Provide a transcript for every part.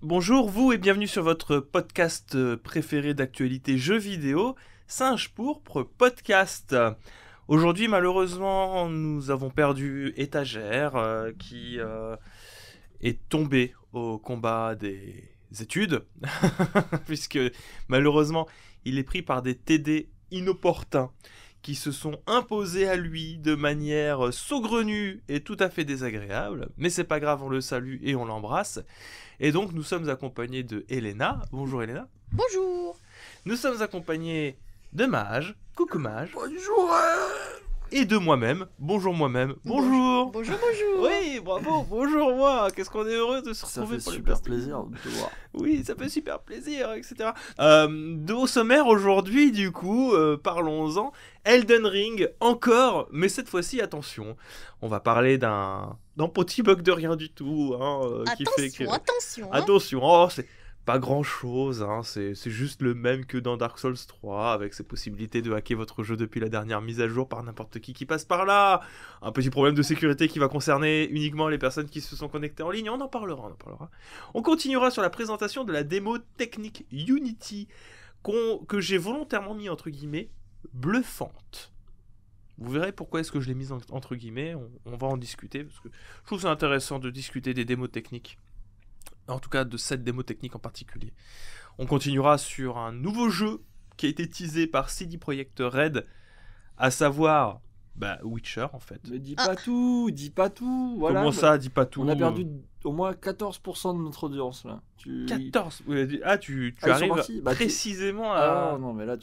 Bonjour vous et bienvenue sur votre podcast préféré d'actualité jeux vidéo, Singe Pourpre Podcast. Aujourd'hui malheureusement nous avons perdu Étagère qui est tombé au combat des études, puisque malheureusement il est pris par des TD inopportuns qui se sont imposés à lui de manière saugrenue et tout à fait désagréable, mais c'est pas grave, on le salue et on l'embrasse. Et donc nous sommes accompagnés de Elena. Bonjour Elena. Bonjour. Nous sommes accompagnés de Mage. Coucou Mage. Bonjour. Et de moi-même. Bonjour moi-même. Bonjour. Bonjour, bonjour. Oui, bravo. Bonjour moi. Qu'est-ce qu'on est heureux de se retrouver Ça pour fait le super podcast. plaisir de te voir. Oui, ça fait super plaisir, etc. Au sommaire aujourd'hui, du coup, parlons-en. Elden Ring, encore, mais cette fois-ci, attention, on va parler d'un petit bug de rien du tout. Qui fait que... Attention. Attention, oh, c'est pas grand-chose, c'est juste le même que dans Dark Souls 3, avec ses possibilités de hacker votre jeu depuis la dernière mise à jour par n'importe qui passe par là. Un petit problème de sécurité qui va concerner uniquement les personnes qui se sont connectées en ligne, on en parlera. On continuera sur la présentation de la démo technique Unity, que j'ai volontairement mis entre guillemets bluffante. Vous verrez pourquoi est-ce que je l'ai mise entre guillemets, on va en discuter, parce que je trouve ça intéressant de discuter des démos techniques. En tout cas de cette démo technique en particulier. On continuera sur un nouveau jeu qui a été teasé par CD Projekt Red, à savoir Witcher en fait. Mais dis pas tout, voilà. Comment ça, dis pas tout? On a perdu au moins 14% de notre audience là. 14 tu ils sont arrives partis. précisément Ah à... non mais là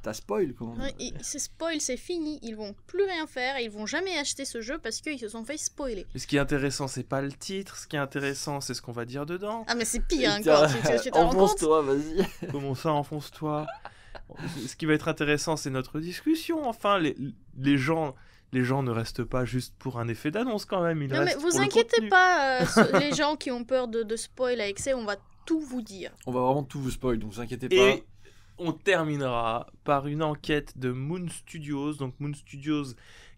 t'as spoil comment. C'est spoil, c'est fini. Ils vont plus rien faire. Ils vont jamais acheter ce jeu parce qu'ils se sont fait spoiler. Mais ce qui est intéressant, c'est pas le titre. Ce qui est intéressant, c'est ce qu'on va dire dedans. Ah mais c'est pire encore. Tu t'en rends compte? Enfonce-toi, vas-y. Comment ça, enfonce-toi? Ce qui va être intéressant, c'est notre discussion. Enfin, les gens ne restent pas juste pour un effet d'annonce quand même. Non mais vous inquiétez pas, les gens qui ont peur de spoil à excès, on va tout vous dire. On va vraiment tout vous spoil, donc vous inquiétez pas. Et on terminera par une enquête de Moon Studios. Donc Moon Studios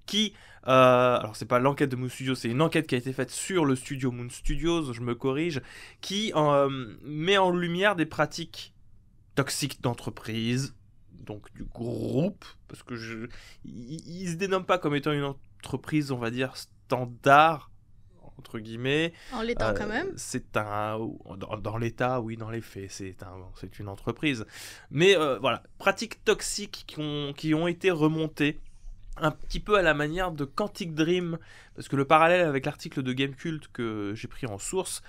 qui... alors c'est pas l'enquête de Moon Studios, c'est une enquête qui a été faite sur le studio Moon Studios, je me corrige, qui met en lumière des pratiques toxiques d'entreprise, donc du groupe, parce que il se dénomme pas comme étant une entreprise, on va dire, standard, entre guillemets. En l'état quand même. C'est dans l'état, oui, dans les faits, c'est une entreprise. Mais voilà, pratiques toxiques qui ont été remontées un petit peu à la manière de Quantic Dream, parce que le parallèle avec l'article de Gamecult que j'ai pris en source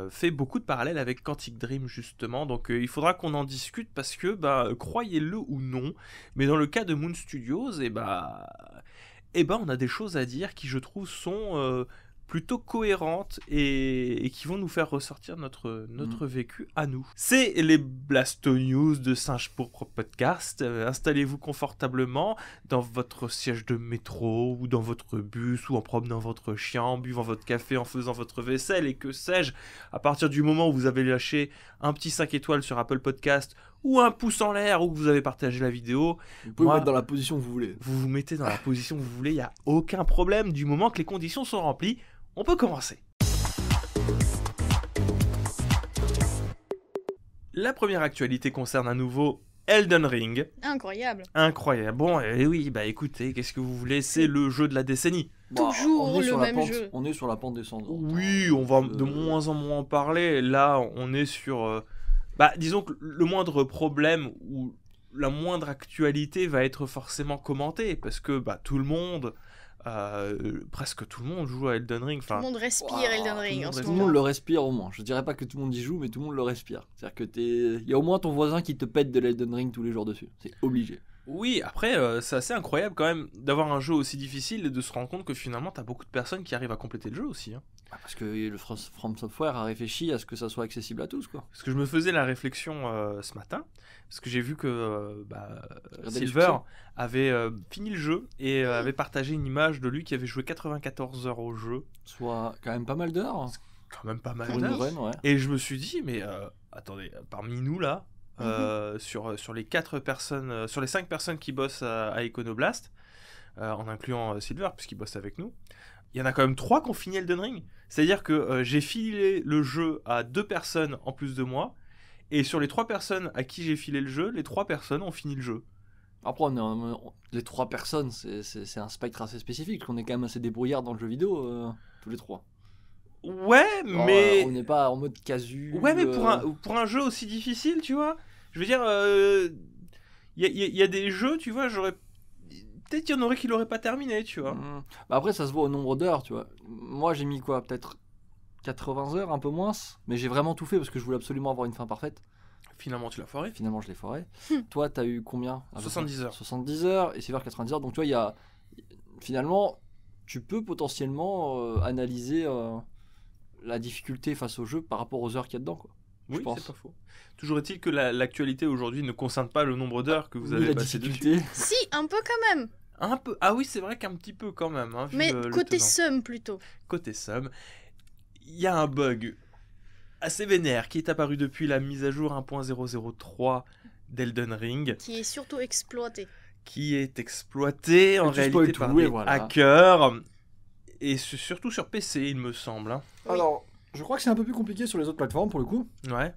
fait beaucoup de parallèles avec Quantic Dream justement, donc il faudra qu'on en discute parce que, croyez-le ou non, mais dans le cas de Moon Studios, on a des choses à dire qui je trouve sont... plutôt cohérentes et qui vont nous faire ressortir notre vécu à nous. C'est les Blasto News de Singe Pourpre Podcast. Installez-vous confortablement dans votre siège de métro ou dans votre bus ou en promenant votre chien, en buvant votre café, en faisant votre vaisselle et que sais-je. À partir du moment où vous avez lâché un petit 5 étoiles sur Apple Podcast ou un pouce en l'air ou que vous avez partagé la vidéo, vous pouvez vous mettre dans la position que vous voulez. Vous vous mettez dans la position que vous voulez, il n'y a aucun problème du moment que les conditions sont remplies. On peut commencer. La première actualité concerne à nouveau Elden Ring. Incroyable. Bon, oui, écoutez, qu'est-ce que vous voulez? C'est le jeu de la décennie. Toujours le même jeu. On est sur la pente descendante. Oui, on va de moins en moins en parler. Là, on est sur... disons que le moindre problème ou la moindre actualité va être forcément commentée parce que tout le monde... presque tout le monde joue à Elden Ring. Tout le monde respire Elden Ring en ce Tout moment. le monde le respire au moins. Je dirais pas que tout le monde y joue, mais tout le monde le respire. C'est-à-dire que il y a au moins ton voisin qui te pète de l'Elden Ring tous les jours dessus. C'est obligé. Oui, après, c'est assez incroyable quand même d'avoir un jeu aussi difficile et de se rendre compte que finalement t'as beaucoup de personnes qui arrivent à compléter le jeu aussi. Parce que le From Software a réfléchi à ce que ça soit accessible à tous, quoi. Parce que je me faisais la réflexion ce matin, parce que j'ai vu que Silver avait fini le jeu et avait partagé une image de lui qui avait joué 94 heures au jeu. Soit quand même pas mal d'heures. Quand même pas mal Pour d'heures. une run, ouais. Et je me suis dit, mais attendez, parmi nous là, sur les 4 personnes, sur les 5 personnes qui bossent à Iconoblast, en incluant Silver puisqu'il bosse avec nous, il y en a quand même 3 qui ont fini Elden Ring. C'est-à-dire que j'ai filé le jeu à 2 personnes en plus de moi, et sur les 3 personnes à qui j'ai filé le jeu, les 3 personnes ont fini le jeu. Après, les 3 personnes, c'est un spectre assez spécifique, qu'on est quand même assez débrouillard dans le jeu vidéo, tous les 3. Ouais, Alors, mais... on n'est pas en mode casu. Ouais, mais pour un jeu aussi difficile, tu vois, je veux dire, y a des jeux, tu vois, peut-être qu'il y en aurait qui l'auraient pas terminé, tu vois. Bah après, ça se voit au nombre d'heures, tu vois. Moi, j'ai mis quoi, peut-être 80 heures, un peu moins, mais j'ai vraiment tout fait parce que je voulais absolument avoir une fin parfaite. Finalement, tu l'as foiré. Finalement, je l'ai foiré. Toi, t'as eu combien? 70 heures. 70 heures, et c'est vers 90 heures. Donc, tu vois, finalement, tu peux potentiellement analyser la difficulté face au jeu par rapport aux heures qu'il y a dedans, quoi. Oui, c'est pas faux. Toujours est-il que l'actualité aujourd'hui ne concerne pas le nombre d'heures que vous avez passé dessus. Si, un peu quand même. Un peu. Ah oui, c'est vrai qu'un petit peu quand même. Hein, mais côté somme plutôt. Côté somme, il y a un bug assez vénère qui est apparu depuis la mise à jour 1.003 d'Elden Ring. Qui est surtout exploité. Qui est exploité en réalité par des hackers. Et surtout sur PC, il me semble. Hein. Oui. Alors, je crois que c'est un peu plus compliqué sur les autres plateformes pour le coup. Ouais.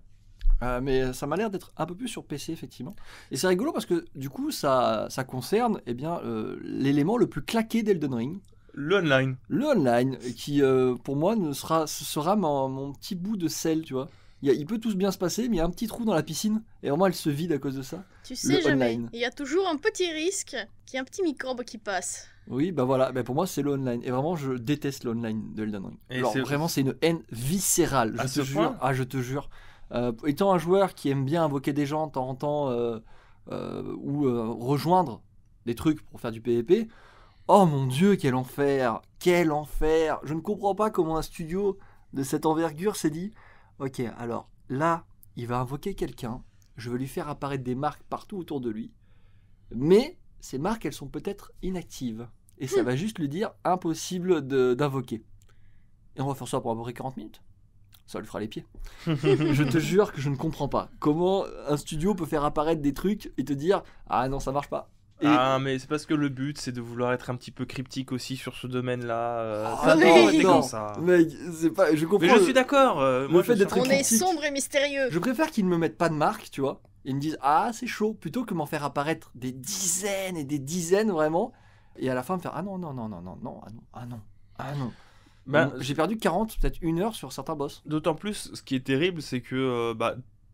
Mais ça m'a l'air d'être un peu plus sur PC, effectivement. Et c'est rigolo parce que du coup, ça concerne l'élément le plus claqué d'Elden Ring. Le online. Le online, qui pour moi sera mon petit bout de sel, tu vois. Il peut tout bien se passer, mais il y a un petit trou dans la piscine, et vraiment elle se vide à cause de ça. Tu sais jamais, il y a toujours un petit risque qu'il y ait un petit microbe qui passe. Oui, bah voilà, pour moi c'est le online, et vraiment je déteste le online de Elden Ring. Alors vraiment c'est une haine viscérale, je te jure. Ah, je te jure. Étant un joueur qui aime bien invoquer des gens de temps en temps, ou rejoindre des trucs pour faire du PvP, oh mon dieu, quel enfer! Quel enfer! Je ne comprends pas comment un studio de cette envergure s'est dit ok, alors là, il va invoquer quelqu'un, je vais lui faire apparaître des marques partout autour de lui, mais ces marques, elles sont peut-être inactives, et ça va juste lui dire impossible d'invoquer. Et on va faire ça pour à peu près 40 minutes. Ça lui fera les pieds. Je te jure que je ne comprends pas comment un studio peut faire apparaître des trucs et te dire ah non, ça marche pas. Ah, mais c'est parce que le but c'est de vouloir être un petit peu cryptique aussi sur ce domaine-là. Comme ça. Mec, c'est pas. Je comprends. Mais je suis d'accord. Moi, fait d'être on cryptique, est sombre et mystérieux. Je préfère qu'ils ne me mettent pas de marque, tu vois. Ils me disent ah c'est chaud, plutôt que m'en faire apparaître des dizaines et des dizaines vraiment. Et à la fin me faire ah non, ah non. J'ai perdu 40, peut-être 1 heure sur certains boss. D'autant plus, ce qui est terrible, c'est que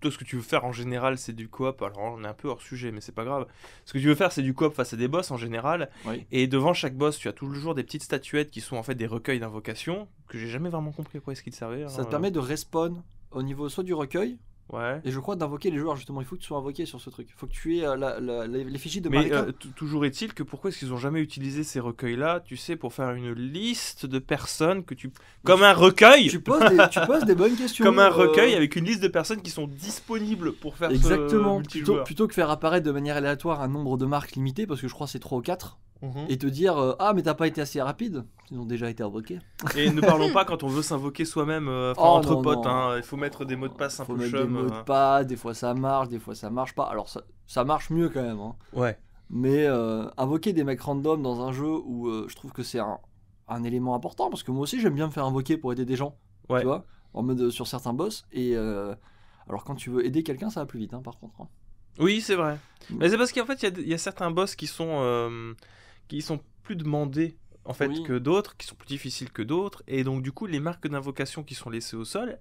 toi, ce que tu veux faire en général, c'est du coop. Alors, on est un peu hors sujet, mais c'est pas grave. Ce que tu veux faire, c'est du coop face à des boss en général. Oui. Et devant chaque boss, tu as toujours des petites statuettes qui sont en fait des recueils d'invocations que j'ai jamais vraiment compris à quoi est-ce qu'ils servaient. Ça te permet de respawn au niveau soit du recueil. Ouais. Et je crois d'invoquer les joueurs, justement. Il faut que tu sois invoqué sur ce truc. Il faut que tu aies l'effigie de Marika. Mais toujours est-il que pourquoi est-ce qu'ils ont jamais utilisé ces recueils-là, tu sais, pour faire une liste de personnes que tu... Comme un recueil. Tu poses des bonnes questions. Comme un recueil avec une liste de personnes qui sont disponibles pour faire exactement. Ce plutôt que faire apparaître de manière aléatoire un nombre de marques limité, parce que je crois que c'est 3 ou 4. Et te dire ah mais t'as pas été assez rapide, ils ont déjà été invoqués. Et ne parlons pas quand on veut s'invoquer soi-même entre potes, hein, il faut mettre des mots de passe un peu chum. Des mots de passe, des fois ça marche, des fois ça marche pas. Alors ça marche mieux quand même. Hein. Ouais. Mais invoquer des mecs random dans un jeu où je trouve que c'est un élément important, parce que moi aussi j'aime bien me faire invoquer pour aider des gens. Ouais. Tu vois, en mode sur certains boss. Et alors quand tu veux aider quelqu'un, ça va plus vite, hein, par contre. Hein. Oui, c'est vrai. Mais c'est parce qu'en fait il y a certains boss qui sont plus demandés en fait que d'autres, qui sont plus difficiles que d'autres, et donc du coup les marques d'invocation qui sont laissées au sol,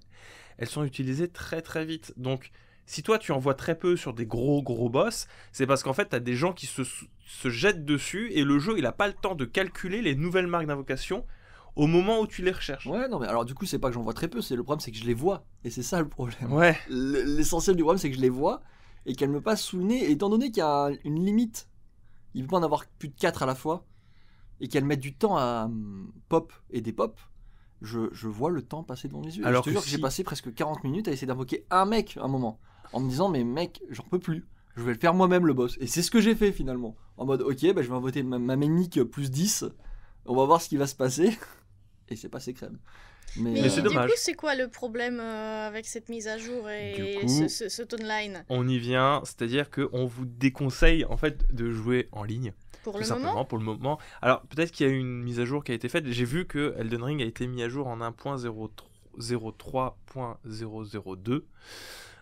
elles sont utilisées très très vite. Donc si toi tu en vois très peu sur des gros boss, c'est parce qu'en fait t'as des gens qui se jettent dessus, et le jeu il a pas le temps de calculer les nouvelles marques d'invocation au moment où tu les recherches. Ouais, non mais alors du coup c'est pas que j'en vois très peu, c'est le problème c'est que je les vois, et c'est ça le problème. Ouais. L'essentiel du problème c'est que je les vois et qu'elles me passent sous le nez, et étant donné qu'il y a une limite. Il peut pas en avoir plus de 4 à la fois, et qu'elles mettent du temps à pop et des pop, je vois le temps passer devant mes yeux. Alors je te jure que j'ai passé presque 40 minutes à essayer d'invoquer un mec à un moment, en me disant mais mec, j'en peux plus, je vais le faire moi-même le boss. Et c'est ce que j'ai fait finalement, en mode ok, je vais invoquer ma ménique plus 10, on va voir ce qui va se passer, et c'est passé crème. Mais c'est du dommage. coup, c'est quoi le problème avec cette mise à jour et cet online ? On y vient, c'est-à-dire qu'on vous déconseille en fait de jouer en ligne. Pour le moment. Pour le moment. Alors, peut-être qu'il y a eu une mise à jour qui a été faite. J'ai vu que Elden Ring a été mis à jour en 1.03.002.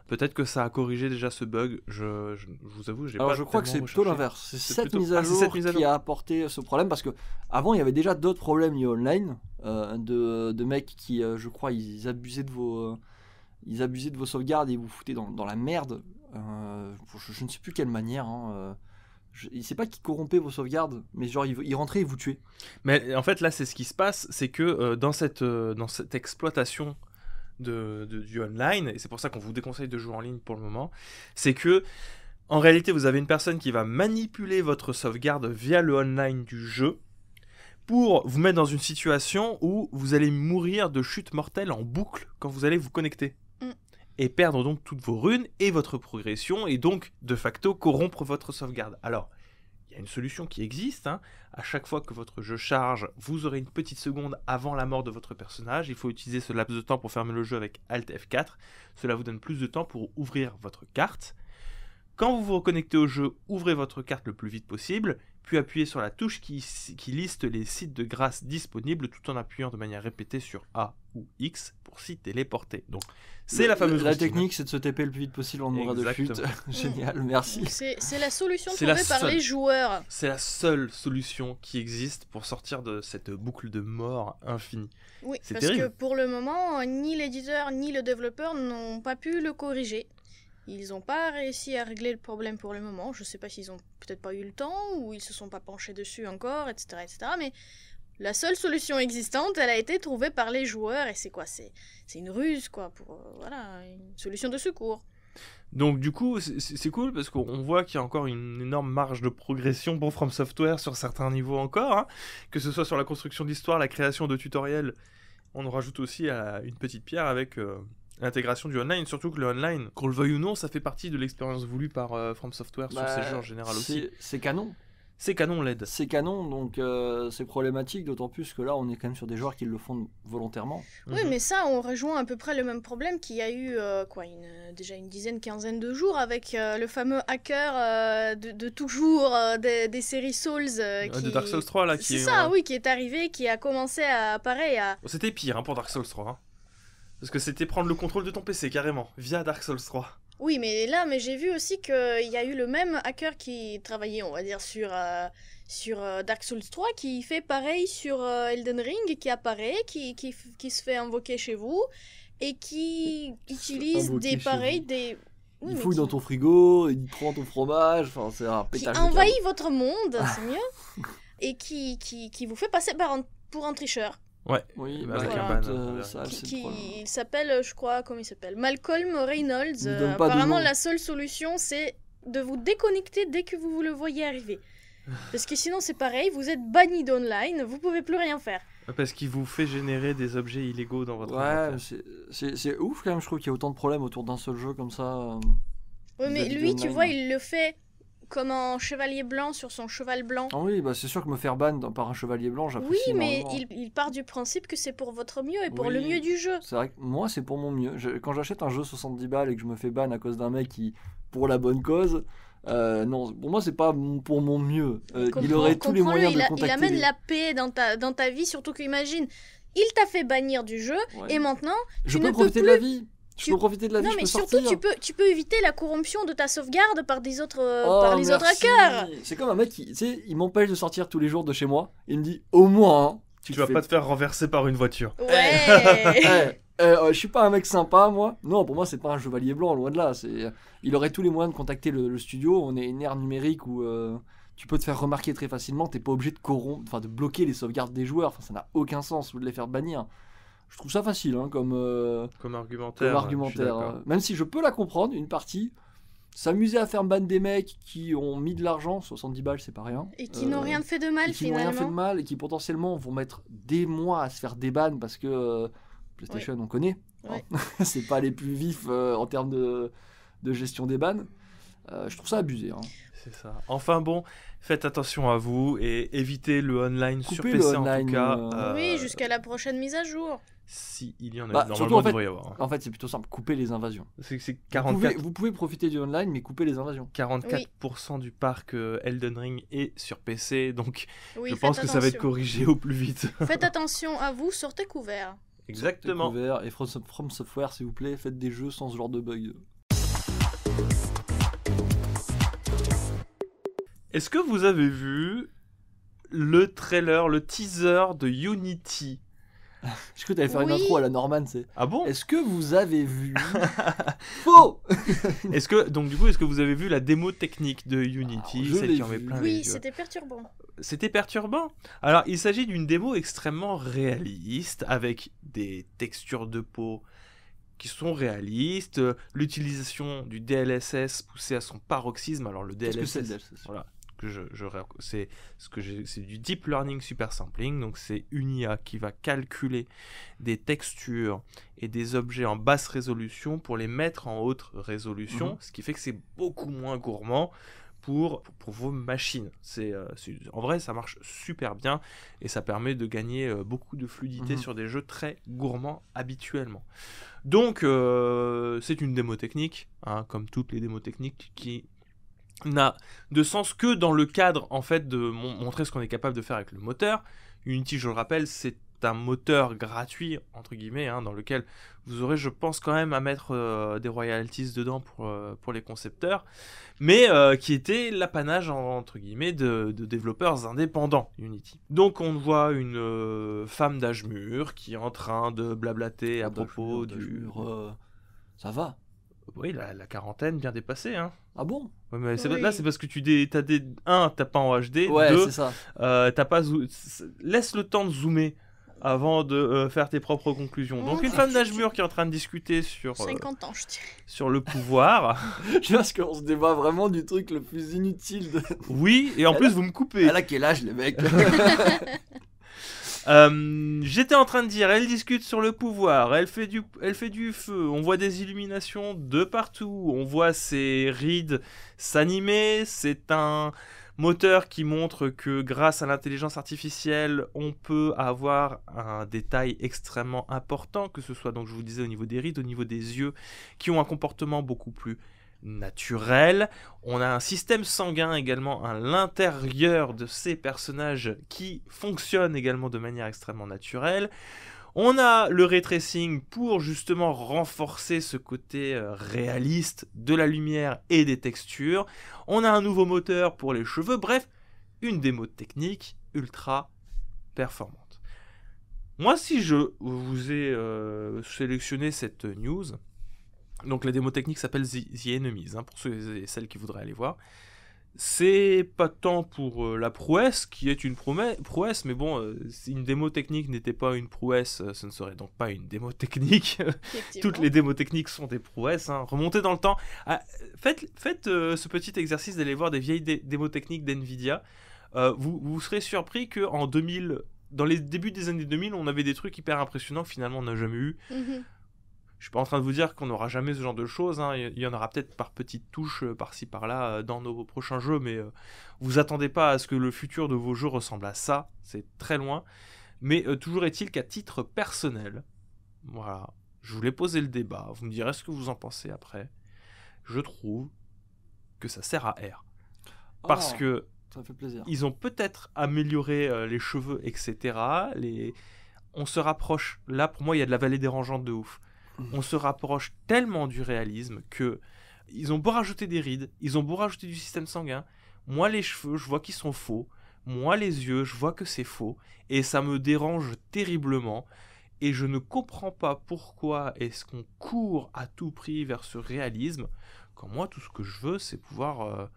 Peut-être que ça a corrigé déjà ce bug. Je vous avoue, j'ai pas. Alors je crois que c'est plutôt l'inverse. C'est cette mise à jour qui a apporté ce problème parce que avant il y avait déjà d'autres problèmes liés online de mecs qui, je crois, ils abusaient de vos sauvegardes et ils vous foutaient dans la merde. Je ne sais plus quelle manière. Il ne sait pas qui corrompait vos sauvegardes, mais genre ils rentraient et vous tuaient. Mais en fait là, c'est ce qui se passe, c'est que dans cette exploitation du online, et c'est pour ça qu'on vous déconseille de jouer en ligne pour le moment, c'est que en réalité vous avez une personne qui va manipuler votre sauvegarde via le online du jeu pour vous mettre dans une situation où vous allez mourir de chute mortelle en boucle quand vous allez vous connecter et perdre donc toutes vos runes et votre progression et donc de facto corrompre votre sauvegarde. Alors il y a une solution qui existe, hein. À chaque fois que votre jeu charge, vous aurez une petite seconde avant la mort de votre personnage. Il faut utiliser ce laps de temps pour fermer le jeu avec Alt F4. Cela vous donne plus de temps pour ouvrir votre carte. Quand vous vous reconnectez au jeu, ouvrez votre carte le plus vite possible, puis appuyez sur la touche qui liste les sites de grâce disponibles tout en appuyant de manière répétée sur A ou X pour s'y téléporter. Donc, c'est la fameuse La technique, c'est de se taper le plus vite possible en mourir de chute. Génial, merci. C'est la solution trouvée par les joueurs. C'est la seule solution qui existe pour sortir de cette boucle de mort infinie. Oui, parce que pour le moment, ni l'éditeur ni le développeur n'ont pas pu le corriger. Ils n'ont pas réussi à régler le problème pour le moment. Je ne sais pas s'ils n'ont peut-être pas eu le temps ou ils ne se sont pas penchés dessus encore, etc., etc. Mais la seule solution existante, elle a été trouvée par les joueurs. Et c'est quoi ? C'est une ruse, quoi, pour une solution de secours. Donc du coup, c'est cool parce qu'on voit qu'il y a encore une énorme marge de progression pour From Software sur certains niveaux encore. Hein. Que ce soit sur la construction d'histoire, la création de tutoriels. On en rajoute aussi une petite pierre avec... l'intégration du online, surtout que le online, qu'on le veuille ou non, ça fait partie de l'expérience voulue par From Software sur ces jeux en général aussi. C'est canon. C'est canon LED. C'est canon, donc c'est problématique, d'autant plus que là on est quand même sur des joueurs qui le font volontairement. Oui, mais ça, on rejoint à peu près le même problème qu'il y a eu déjà une dizaine, quinzaine de jours avec le fameux hacker de toujours des séries Souls. De Dark Souls 3 là. C'est ça, oui, qui est arrivé, qui a commencé à apparaître. C'était pire pour Dark Souls 3. Hein. Parce que c'était prendre le contrôle de ton PC carrément, via Dark Souls 3. Oui, mais j'ai vu aussi qu'il y a eu le même hacker qui travaillait, on va dire, sur Dark Souls 3, qui fait pareil sur Elden Ring, qui apparaît, qui se fait invoquer chez vous, et qui utilise des pareils, Oui, il fouille dans ton frigo, il prend ton fromage, enfin c'est un pétage. Qui envahit votre monde, c'est mieux, et qui vous fait passer pour un tricheur. Ouais, oui, avec un ban. Il s'appelle, je crois, comment il s'appelle ? Malcolm Reynolds. Apparemment, la seule solution, c'est de vous déconnecter dès que vous le voyez arriver. Parce que sinon, c'est pareil, vous êtes banni d'online, vous pouvez plus rien faire. Parce qu'il vous fait générer des objets illégaux dans votre inventaire. C'est ouf quand même, je trouve qu'il y a autant de problèmes autour d'un seul jeu comme ça. Oui, mais lui, tu vois, il le fait comme un chevalier blanc sur son cheval blanc. Ah oui, c'est sûr que me faire ban par un chevalier blanc, j'apprécie. Oui, mais il part du principe que c'est pour votre mieux et pour le mieux du jeu. C'est vrai que moi, c'est pour mon mieux. Quand j'achète un jeu 70 balles et que je me fais ban à cause d'un mec qui, pour la bonne cause, non, pour moi, c'est pas pour mon mieux. Il aurait tous les moyens de contacter. Il amène la paix dans ta vie, surtout qu'imagine, il t'a fait bannir du jeu et maintenant, je peux profiter de la vie. Je peux profiter de la vie, je peux sortir. Non, mais surtout, tu peux éviter la corruption de ta sauvegarde par les autres hackers. C'est comme un mec qui, il m'empêche de sortir tous les jours de chez moi. Il me dit, au moins... Tu vas pas te faire renverser par une voiture. Ouais. Je suis pas un mec sympa, moi. Non, pour moi, c'est pas un chevalier blanc, loin de là. Il aurait tous les moyens de contacter le studio. On est une ère numérique où tu peux te faire remarquer très facilement. T'es pas obligé de bloquer les sauvegardes des joueurs. Enfin, ça n'a aucun sens ou de les faire bannir. Je trouve ça facile comme argumentaire. Même si je peux la comprendre, une partie. S'amuser à faire ban des mecs qui ont mis de l'argent, 70 balles c'est pas rien. Et qui n'ont rien fait de mal finalement. Qui n'ont rien fait de mal et qui potentiellement vont mettre des mois à se faire déban parce que PlayStation on connaît. Ouais. Hein. C'est pas les plus vifs en termes de gestion des bans. Je trouve ça abusé. Hein. C'est ça. Enfin bon, faites attention à vous et évitez le online sur PC en tout cas. Oui, jusqu'à la prochaine mise à jour. Si il y en a, Bah, normalement surtout, en il fait, devrait y avoir. En fait, c'est plutôt simple. Couper les invasions. C'est 44%, Vous pouvez profiter du online, mais couper les invasions. 44% du parc Elden Ring est sur PC, donc Oui, je faites pense que ça va être attention. corrigé au plus vite. Faites attention à vous, sortez couvert. Exactement. Découvert. Et From Software, s'il vous plaît, faites des jeux sans ce genre de bug. Est-ce que vous avez vu le trailer, le teaser de Unity? Je crois que t'allais faire une Oui. intro à la Norman, c'est. Ah bon? Est-ce que vous avez vu Faux. Est-ce que vous avez vu la démo technique de Unity, Alors, je celle l'ai qui en met vu. plein les Oui, yeux? c'était perturbant. C'était perturbant. Alors, il s'agit d'une démo extrêmement réaliste, avec des textures de peau qui sont réalistes, l'utilisation du DLSS poussé à son paroxysme. Alors, le Qu'est-ce que c'est DLSS, le DLSS? voilà, c'est du deep learning super sampling, donc c'est une IA qui va calculer des textures et des objets en basse résolution pour les mettre en haute résolution, ce qui fait que c'est beaucoup moins gourmand pour vos machines. En vrai, ça marche super bien et ça permet de gagner beaucoup de fluidité sur des jeux très gourmands habituellement. Donc, c'est une démo technique, hein, comme toutes les démos techniques, qui n'a de sens que dans le cadre en fait de montrer ce qu'on est capable de faire avec le moteur. Unity, je le rappelle, c'est un moteur gratuit entre guillemets, hein, dans lequel vous aurez, je pense, quand même à mettre des royalties dedans pour les concepteurs, mais qui était l'apanage entre guillemets de développeurs indépendants Unity. Donc on voit une femme d'âge mûr qui est en train de blablater à propos du... Ça va. Oui, la quarantaine bien dépassée, hein. Ah bon? Ouais, mais Oui. là, c'est parce que t'as pas en HD, Ouais, 2, c'est ça. t'as pas laisse le temps de zoomer avant de faire tes propres conclusions. Donc Oh, une femme d'âge mûr qui est en train de discuter sur 50 ans, je dirais. sur le pouvoir. Je pense qu'on se débat vraiment du truc le plus inutile de. Oui, et en plus vous me coupez. Elle a quel âge, les mecs? J'étais en train de dire, elle discute sur le pouvoir, elle fait du feu, on voit des illuminations de partout, on voit ses rides s'animer, c'est un moteur qui montre que grâce à l'intelligence artificielle, on peut avoir un détail extrêmement important, que ce soit, donc je vous disais, au niveau des rides, au niveau des yeux, qui ont un comportement beaucoup plus naturel. On a un système sanguin également à l'intérieur de ces personnages qui fonctionne également de manière extrêmement naturelle. On a le ray tracing pour justement renforcer ce côté réaliste de la lumière et des textures. On a un nouveau moteur pour les cheveux. Bref, une démo technique ultra performante. Moi, si je vous ai sélectionné cette news, donc la démo technique s'appelle The Enemies, hein, pour ceux et celles qui voudraient aller voir. C'est pas tant pour la prouesse, qui est une prouesse, mais bon, si une démo technique n'était pas une prouesse, ce ne serait donc pas une démo technique. Toutes les démos techniques sont des prouesses. Hein. Remontez dans le temps. Faites ce petit exercice d'aller voir des vieilles démos techniques d'NVIDIA. Vous serez surpris qu'en 2000, dans les débuts des années 2000, on avait des trucs hyper impressionnants que finalement on n'a jamais eu. Je suis pas en train de vous dire qu'on n'aura jamais ce genre de choses, hein. Il y en aura peut-être par petites touches, par-ci par-là, dans nos prochains jeux, mais vous attendez pas à ce que le futur de vos jeux ressemble à ça, c'est très loin. Mais toujours est-il qu'à titre personnel, voilà, je voulais poser le débat, vous me direz ce que vous en pensez après. Je trouve que ça sert à R. Parce que ça fait plaisir. Ils ont peut-être amélioré les cheveux, etc. On se rapproche, là pour moi il y a de la vallée dérangeante de ouf. On se rapproche tellement du réalisme que ils ont beau rajouter des rides, ils ont beau rajouter du système sanguin. Moi, les cheveux, je vois qu'ils sont faux. Moi, les yeux, je vois que c'est faux. Et ça me dérange terriblement. Et je ne comprends pas pourquoi est-ce qu'on court à tout prix vers ce réalisme, quand moi, tout ce que je veux, c'est pouvoir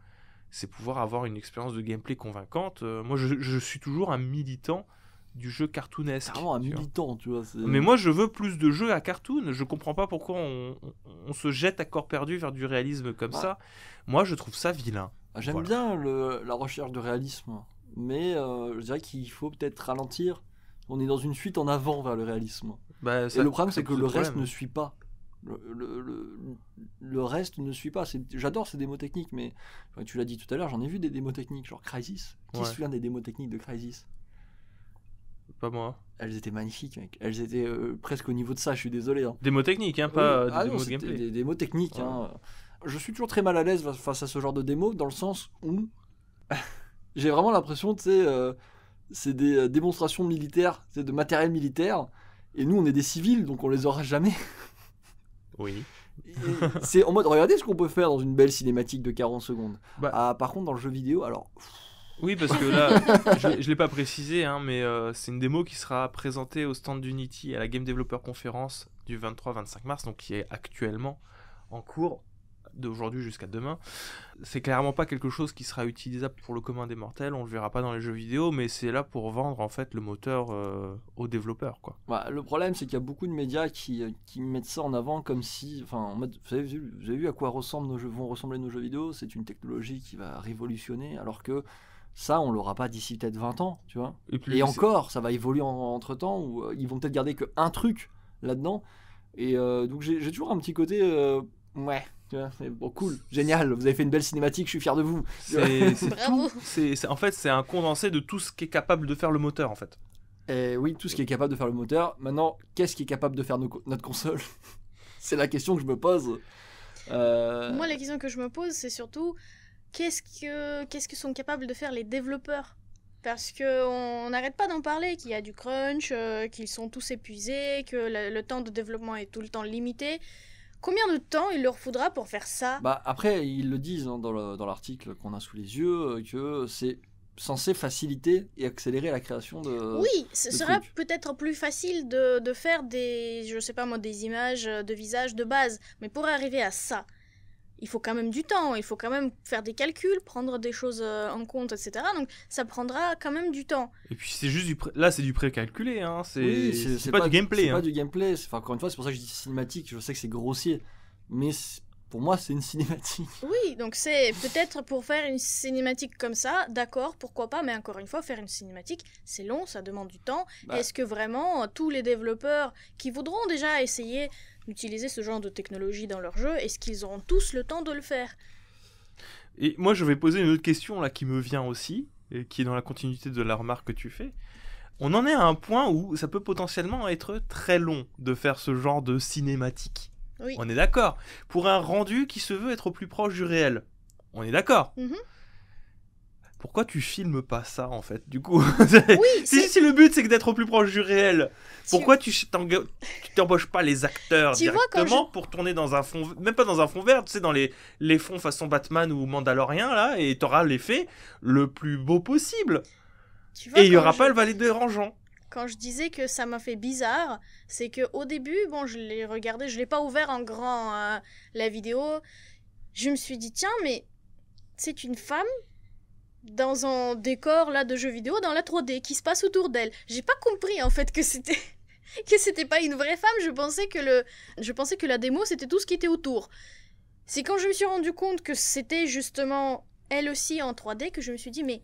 avoir une expérience de gameplay convaincante. Moi, je suis toujours un militant du jeu cartoonesque. C'est vraiment un militant, tu vois. Mais moi, je veux plus de jeux à cartoon. Je comprends pas pourquoi on se jette à corps perdu vers du réalisme comme ça. Moi, je trouve ça vilain. J'aime bien la recherche de réalisme, mais je dirais qu'il faut peut-être ralentir. On est dans une fuite en avant vers le réalisme. Et le problème, c'est que le reste ne suit pas. Le reste ne suit pas. J'adore ces démos techniques, mais tu l'as dit tout à l'heure, j'en ai vu des démos techniques, genre Crysis. Qui se souvient des démos techniques de Crysis? pas moi. Elles étaient magnifiques, mec. Elles étaient presque au niveau de ça, je suis désolé. Hein. Des mots techniques, hein, pas des démos de gameplay. Des démos techniques. Ouais. Hein. Je suis toujours très mal à l'aise face à ce genre de démos, dans le sens où j'ai vraiment l'impression, tu sais, c'est des démonstrations militaires, c'est de matériel militaire, et nous, on est des civils, donc on les aura jamais. Oui. C'est en mode, regardez ce qu'on peut faire dans une belle cinématique de 40 secondes. Par contre, dans le jeu vidéo, alors... Oui, parce que là, je ne l'ai pas précisé, hein, mais c'est une démo qui sera présentée au stand d'Unity à la Game Developer Conference du 23-25 mars, donc qui est actuellement en cours d'aujourd'hui jusqu'à demain. C'est clairement pas quelque chose qui sera utilisable pour le commun des mortels, on le verra pas dans les jeux vidéo, mais c'est là pour vendre en fait le moteur aux développeurs, quoi. Le problème, c'est qu'il y a beaucoup de médias qui mettent ça en avant comme si, enfin, en mode, vous avez vu à quoi vont ressembler nos jeux vidéo, c'est une technologie qui va révolutionner, alors que ça, on l'aura pas d'ici peut-être 20 ans, tu vois. Et encore, ça va évoluer entre-temps, où ils vont peut-être garder qu'un truc là-dedans. Et donc j'ai toujours un petit côté... ouais, tu vois, bon, cool, génial, vous avez fait une belle cinématique, je suis fier de vous. C'est tout. En fait, c'est un condensé de tout ce qui est capable de faire le moteur, en fait. Et oui, tout ce qui est capable de faire le moteur. Maintenant, qu'est-ce qui est capable de faire notre console? C'est la question que je me pose. Moi, la question que je me pose, c'est surtout... Qu'est-ce que sont capables de faire les développeurs? Parce qu'on n'arrête pas d'en parler, qu'il y a du crunch, qu'ils sont tous épuisés, que le temps de développement est tout le temps limité. Combien de temps il leur faudra pour faire ça? Après, ils le disent hein, dans l'article qu'on a sous les yeux, que c'est censé faciliter et accélérer la création de... Oui, ce sera peut-être plus facile de faire des images de visage de base. Mais pour arriver à ça... Il faut quand même du temps, il faut quand même faire des calculs, prendre des choses en compte, etc. Donc ça prendra quand même du temps. Et puis c'est juste là c'est du précalculé, hein. C'est pas du gameplay. C'est pas du gameplay. Encore une fois, c'est pour ça que je dis cinématique. Je sais que c'est grossier, mais pour moi c'est une cinématique. Oui, donc c'est peut-être pour faire une cinématique comme ça, d'accord, pourquoi pas. Mais encore une fois, faire une cinématique, c'est long, ça demande du temps. Est-ce que vraiment tous les développeurs qui voudront déjà essayer utiliser ce genre de technologie dans leur jeu, est-ce qu'ils auront tous le temps de le faire? Et moi, je vais poser une autre question là qui me vient aussi, et qui est dans la continuité de la remarque que tu fais. On en est à un point où ça peut potentiellement être très long de faire ce genre de cinématique. Oui. On est d'accord. Pour un rendu qui se veut être au plus proche du réel. On est d'accord. Pourquoi tu filmes pas ça, en fait, du coup? Oui, si le but, c'est d'être au plus proche du réel, pourquoi tu t'embauches pas les acteurs directement pour tourner dans un fond... Même pas dans un fond vert, tu sais, dans les fonds façon Batman ou Mandalorian, là, et t'auras l'effet le plus beau possible. Et il y aura pas le valet dérangeant. Quand je disais que ça m'a fait bizarre, c'est qu'au début, bon, je l'ai regardé, je l'ai pas ouvert en grand, la vidéo. Je me suis dit, tiens, mais c'est une femme dans un décor là de jeu vidéo dans la 3D qui se passe autour d'elle. J'ai pas compris en fait que c'était pas une vraie femme. Je pensais que la démo c'était tout ce qui était autour. C'est quand je me suis rendu compte que c'était justement elle aussi en 3D que je me suis dit mais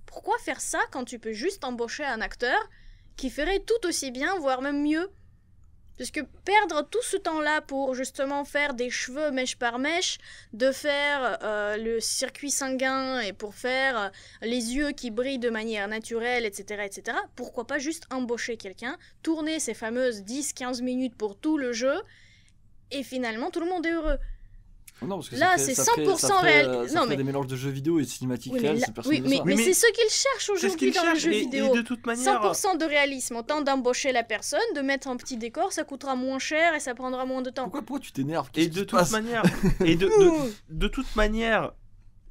pourquoi faire ça quand tu peux juste embaucher un acteur qui ferait tout aussi bien voire même mieux? Parce que perdre tout ce temps-là pour justement faire des cheveux mèche par mèche, de faire le circuit sanguin et pour faire les yeux qui brillent de manière naturelle, etc., etc., pourquoi pas juste embaucher quelqu'un, tourner ces fameuses 10-15 minutes pour tout le jeu, et finalement tout le monde est heureux. Non, parce que là, c'est 100% réel. Ça fait des mélanges de jeux vidéo et de cinématiques réelles, c'est personne mais c'est ce qu'ils cherchent aujourd'hui dans les jeux vidéo. Et de toute manière... 100% de réalisme. Autant d'embaucher la personne, de mettre un petit décor, ça coûtera moins cher et ça prendra moins de temps. Pourquoi tu t'énerves? Et de toute manière, de toute manière,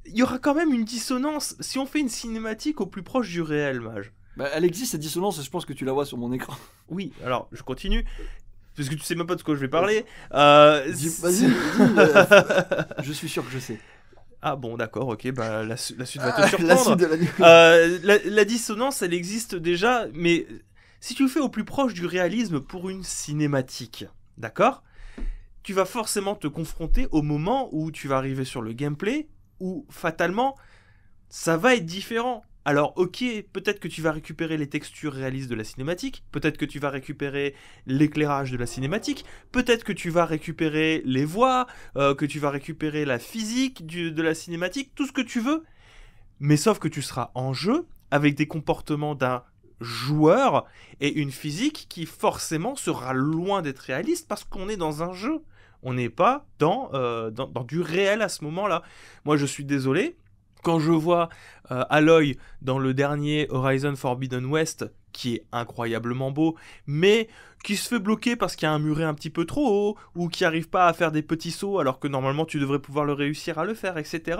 il y aura quand même une dissonance si on fait une cinématique au plus proche du réel, Mage. Elle existe cette dissonance et je pense que tu la vois sur mon écran. Oui, alors je continue. Parce que tu sais même pas de quoi je vais parler. Vas-y, je suis sûr que je sais. Ah bon, d'accord, ok, la suite va te surprendre. La dissonance, elle existe déjà, mais si tu le fais au plus proche du réalisme pour une cinématique, d'accord, tu vas forcément te confronter au moment où tu vas arriver sur le gameplay, où fatalement, ça va être différent. Alors ok, peut-être que tu vas récupérer les textures réalistes de la cinématique, peut-être que tu vas récupérer l'éclairage de la cinématique, peut-être que tu vas récupérer les voix, que tu vas récupérer la physique de la cinématique, tout ce que tu veux, mais sauf que tu seras en jeu avec des comportements d'un joueur et une physique qui forcément sera loin d'être réaliste parce qu'on est dans un jeu. On n'est pas dans du réel à ce moment-là. Moi, je suis désolé. Quand je vois Aloy dans le dernier Horizon Forbidden West, qui est incroyablement beau, mais qui se fait bloquer parce qu'il y a un muret un petit peu trop haut, ou qui n'arrive pas à faire des petits sauts alors que normalement tu devrais pouvoir le réussir à le faire, etc.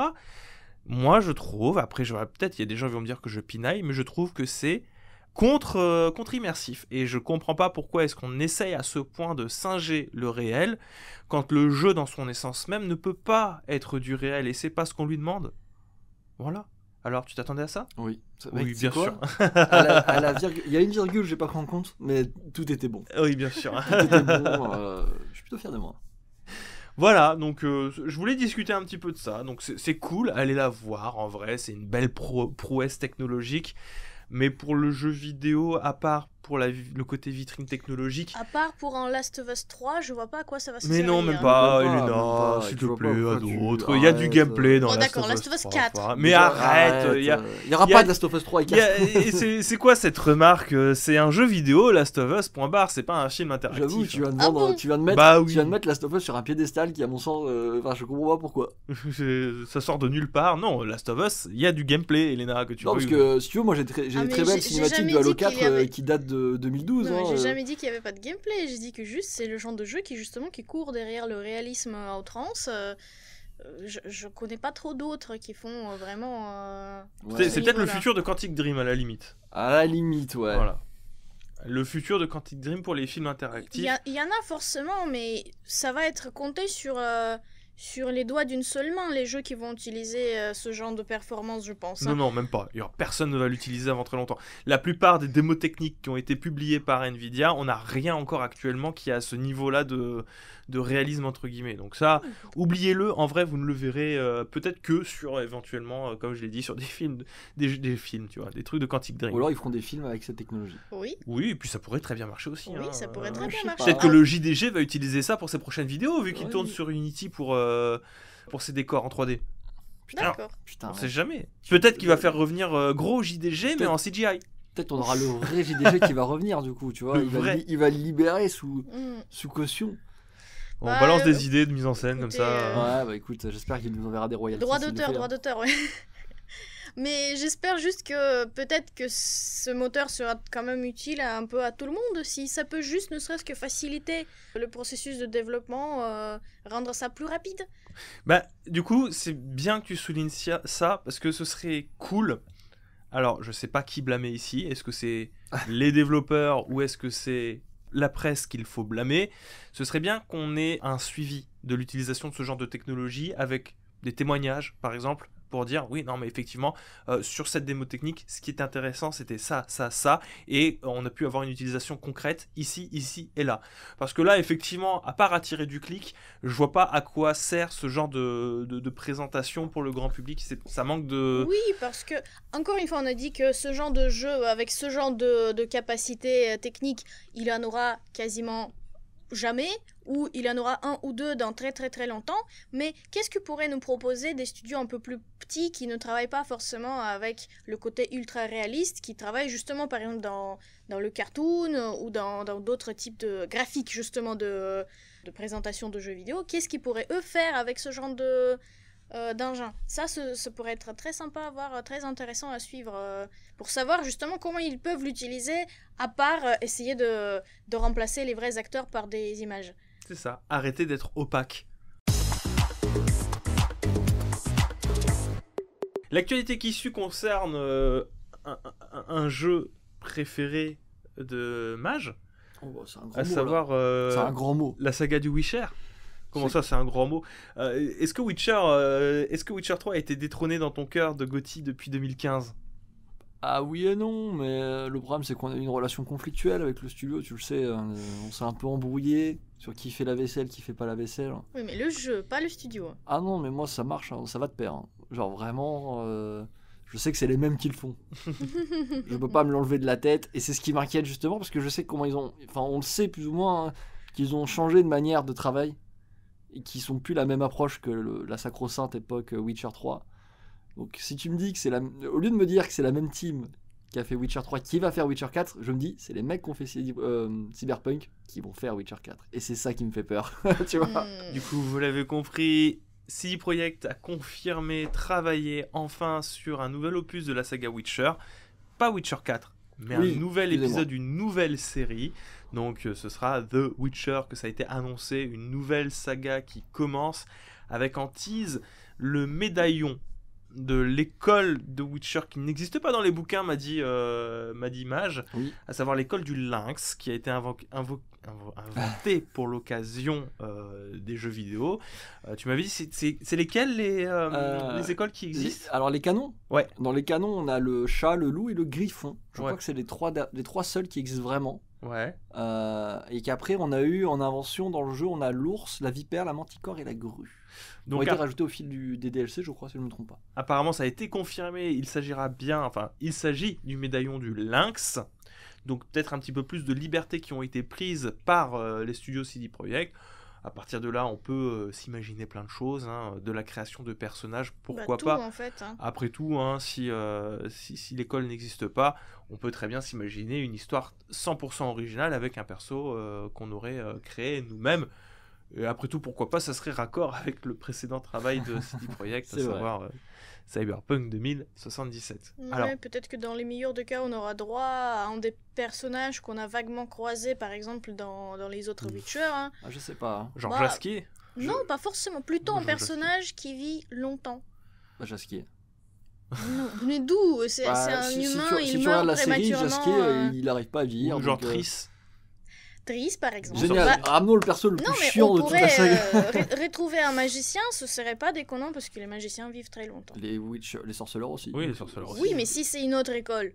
Moi, je trouve, après, peut-être il y a des gens qui vont me dire que je pinaille, mais je trouve que c'est contre-immersif. Et je comprends pas pourquoi est-ce qu'on essaye à ce point de singer le réel quand le jeu dans son essence même ne peut pas être du réel et c'est pas ce qu'on lui demande. Voilà. Alors, tu t'attendais à ça ? Oui. Oui, bien sûr. Il y a une virgule, j'ai pas pris en compte, mais tout était bon. Oui, bien sûr. Tout était bon. Je suis plutôt fier de moi. Voilà, donc je voulais discuter un petit peu de ça. Donc c'est cool, allez la voir. En vrai, c'est une belle prouesse technologique. Mais pour le jeu vidéo, à part pour le côté vitrine technologique... À part pour un Last of Us 3, je vois pas à quoi ça va servir. Mais non, même pas, Elena, s'il te plaît, à d'autres. Il y a du gameplay dans Last of Us 3. Last of Us 4. Mais arrête, il y aura pas de Last of Us 3 et 4. C'est quoi cette remarque ? C'est un jeu vidéo, Last of Us, point barre, c'est pas un film interactif. J'avoue, tu viens de mettre Last of Us sur un piédestal qui, à mon sens, je comprends pas pourquoi. Ça sort de nulle part. Non, Last of Us, il y a du gameplay, Elena, que tu veux. Non, parce que si tu veux, moi j'ai des très belles cinématiques de Halo 4 qui datent de 2012. Non, j'ai jamais dit qu'il y avait pas de gameplay, j'ai dit que juste c'est le genre de jeu qui court derrière le réalisme à outrance. Je connais pas trop d'autres qui font vraiment. C'est peut-être le futur de Quantic Dream à la limite. À la limite, ouais. Voilà. Le futur de Quantic Dream pour les films interactifs. Il y en a forcément, mais ça va être compté sur les doigts d'une seule main, les jeux qui vont utiliser ce genre de performance, je pense. Non, même pas. Personne ne va l'utiliser avant très longtemps. La plupart des démos techniques qui ont été publiées par Nvidia, on n'a rien encore actuellement qui a ce niveau-là de réalisme, entre guillemets. Donc ça, oubliez-le. En vrai, vous ne le verrez peut-être que sur, éventuellement, comme je l'ai dit, sur des films, des films, tu vois, des trucs de Quantic Dream. Ou alors, ils feront des films avec cette technologie. Oui, et puis ça pourrait très bien marcher aussi. Oui, ça pourrait très bien marcher. Peut-être que le JDG va utiliser ça pour ses prochaines vidéos, vu qu'il tourne sur Unity pour ses décors en 3D. D'accord. On sait jamais. Peut-être qu'il va faire revenir gros JDG, mais en CGI. Peut-être on aura le vrai JDG qui va revenir, du coup, tu vois. Il va le libérer sous caution. On balance des idées de mise en scène comme ça. Ouais, bah écoute, j'espère qu'il nous enverra des royalties. Droit d'auteur, ouais. Mais j'espère juste que peut-être que ce moteur sera quand même utile un peu à tout le monde, si ça peut juste ne serait-ce que faciliter le processus de développement, rendre ça plus rapide. Bah, du coup, c'est bien que tu soulignes ça, parce que ce serait cool. Alors, je sais pas qui blâmer ici. Est-ce que c'est les développeurs ou est-ce que c'est la presse qu'il faut blâmer ? Ce serait bien qu'on ait un suivi de l'utilisation de ce genre de technologie avec des témoignages, par exemple, pour dire oui, non, mais effectivement, sur cette démo technique, ce qui est intéressant, c'était ça, et on a pu avoir une utilisation concrète ici et là. Parce que là, effectivement, à part attirer du clic, je vois pas à quoi sert ce genre de présentation pour le grand public. Ça manque de... Oui, parce que, encore une fois, on a dit que ce genre de jeu, avec ce genre de capacité technique, il en aura quasiment jamais, ou il y en aura un ou deux dans très très très longtemps, mais qu'est-ce que pourraient nous proposer des studios un peu plus petits qui ne travaillent pas forcément avec le côté ultra réaliste, qui travaillent justement par exemple dans le cartoon ou dans d'autres types de graphiques justement de présentation de jeux vidéo, qu'est-ce qu'ils pourraient eux faire avec ce genre d'engin. Ça pourrait être très sympa à voir, très intéressant à suivre pour savoir justement comment ils peuvent l'utiliser à part essayer de remplacer les vrais acteurs par des images. C'est ça, arrêtez d'être opaque. L'actualité qui suit concerne un jeu préféré de Mage, c'est un grand à mot, savoir c'est un grand mot. La saga du Witcher. Comment ça, c'est un grand mot. Est-ce que Witcher 3 a été détrôné dans ton cœur de GOTY depuis 2015 ? Ah oui et non, mais le problème c'est qu'on a eu une relation conflictuelle avec le studio, tu le sais, on s'est un peu embrouillé sur qui fait la vaisselle, qui fait pas la vaisselle. Oui, mais le jeu, pas le studio. Ah non, mais moi ça marche, ça va de pair. Genre vraiment, je sais que c'est les mêmes qui le font. Je peux pas me l'enlever de la tête, et c'est ce qui m'inquiète justement, parce que je sais comment on le sait plus ou moins, qu'ils ont changé de manière de travail, et qui sont plus la même approche que la sacro-sainte époque Witcher 3. Donc si tu me dis que au lieu de me dire que c'est la même team qui a fait Witcher 3, qui va faire Witcher 4, je me dis, c'est les mecs qui ont fait Cyberpunk qui vont faire Witcher 4. Et c'est ça qui me fait peur, tu vois. Du coup, vous l'avez compris, CD Projekt a confirmé travailler enfin sur un nouvel opus de la saga Witcher. Pas Witcher 4, mais un nouvel épisode d'une nouvelle série. Donc ce sera The Witcher, que ça a été annoncé, une nouvelle saga qui commence avec en tease le médaillon de l'école de Witcher qui n'existe pas dans les bouquins, m'a dit Mage, à savoir l'école du Lynx, qui a été inventé pour l'occasion des jeux vidéo. Tu m'avais dit, c'est lesquelles les écoles qui existent? Alors les canons. Ouais. Dans les canons, on a le chat, le loup et le griffon. Je crois que c'est les trois seuls qui existent vraiment. Ouais. Et qu'après, on a eu en invention dans le jeu, on a l'ours, la vipère, la manticore et la grue. Donc, ont été rajoutés au fil des DLC, je crois, si je ne me trompe pas. Apparemment, ça a été confirmé. Il s'agit du médaillon du Lynx. Donc peut-être un petit peu plus de liberté qui ont été prises par les studios CD Projekt. À partir de là, on peut s'imaginer plein de choses, de la création de personnages, pourquoi pas. En fait, Après tout, si l'école n'existe pas, on peut très bien s'imaginer une histoire 100% originale avec un perso qu'on aurait créé nous-mêmes. Et après tout, pourquoi pas, ça serait raccord avec le précédent travail de CD Projekt, à savoir Cyberpunk 2077. Ouais, alors, peut-être que dans les meilleurs des cas, on aura droit à un des personnages qu'on a vaguement croisés, par exemple, dans les autres Witcher. Je sais pas. Genre Jaskier? Non, pas forcément. Plutôt un personnage qui vit longtemps. Jaskier. Non, mais d'où? C'est un humain, il meurt la série, prématurément. Jaskier, il n'arrive pas à vieillir. Ou genre Triss. Triss, par exemple. Génial, ramenons le perso le plus chiant de toute la saga. Retrouver un magicien, ce serait pas déconnant parce que les magiciens vivent très longtemps. Les sorceleurs aussi. Oui, les sorceleurs aussi. Oui, mais si c'est une autre école.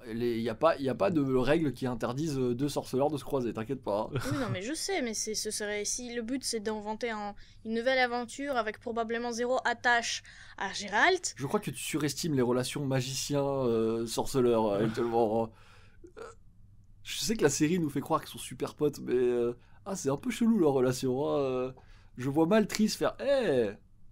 Il n'y a pas de règles qui interdisent deux sorceleurs de se croiser, t'inquiète pas. Oui, non, mais je sais, mais ce serait si le but c'est d'inventer une nouvelle aventure avec probablement zéro attache à Geralt. Je crois que tu surestimes les relations magicien-sorceleur actuellement. Je sais que la série nous fait croire qu'ils sont super potes, mais c'est un peu chelou leur relation. Je vois mal Triss faire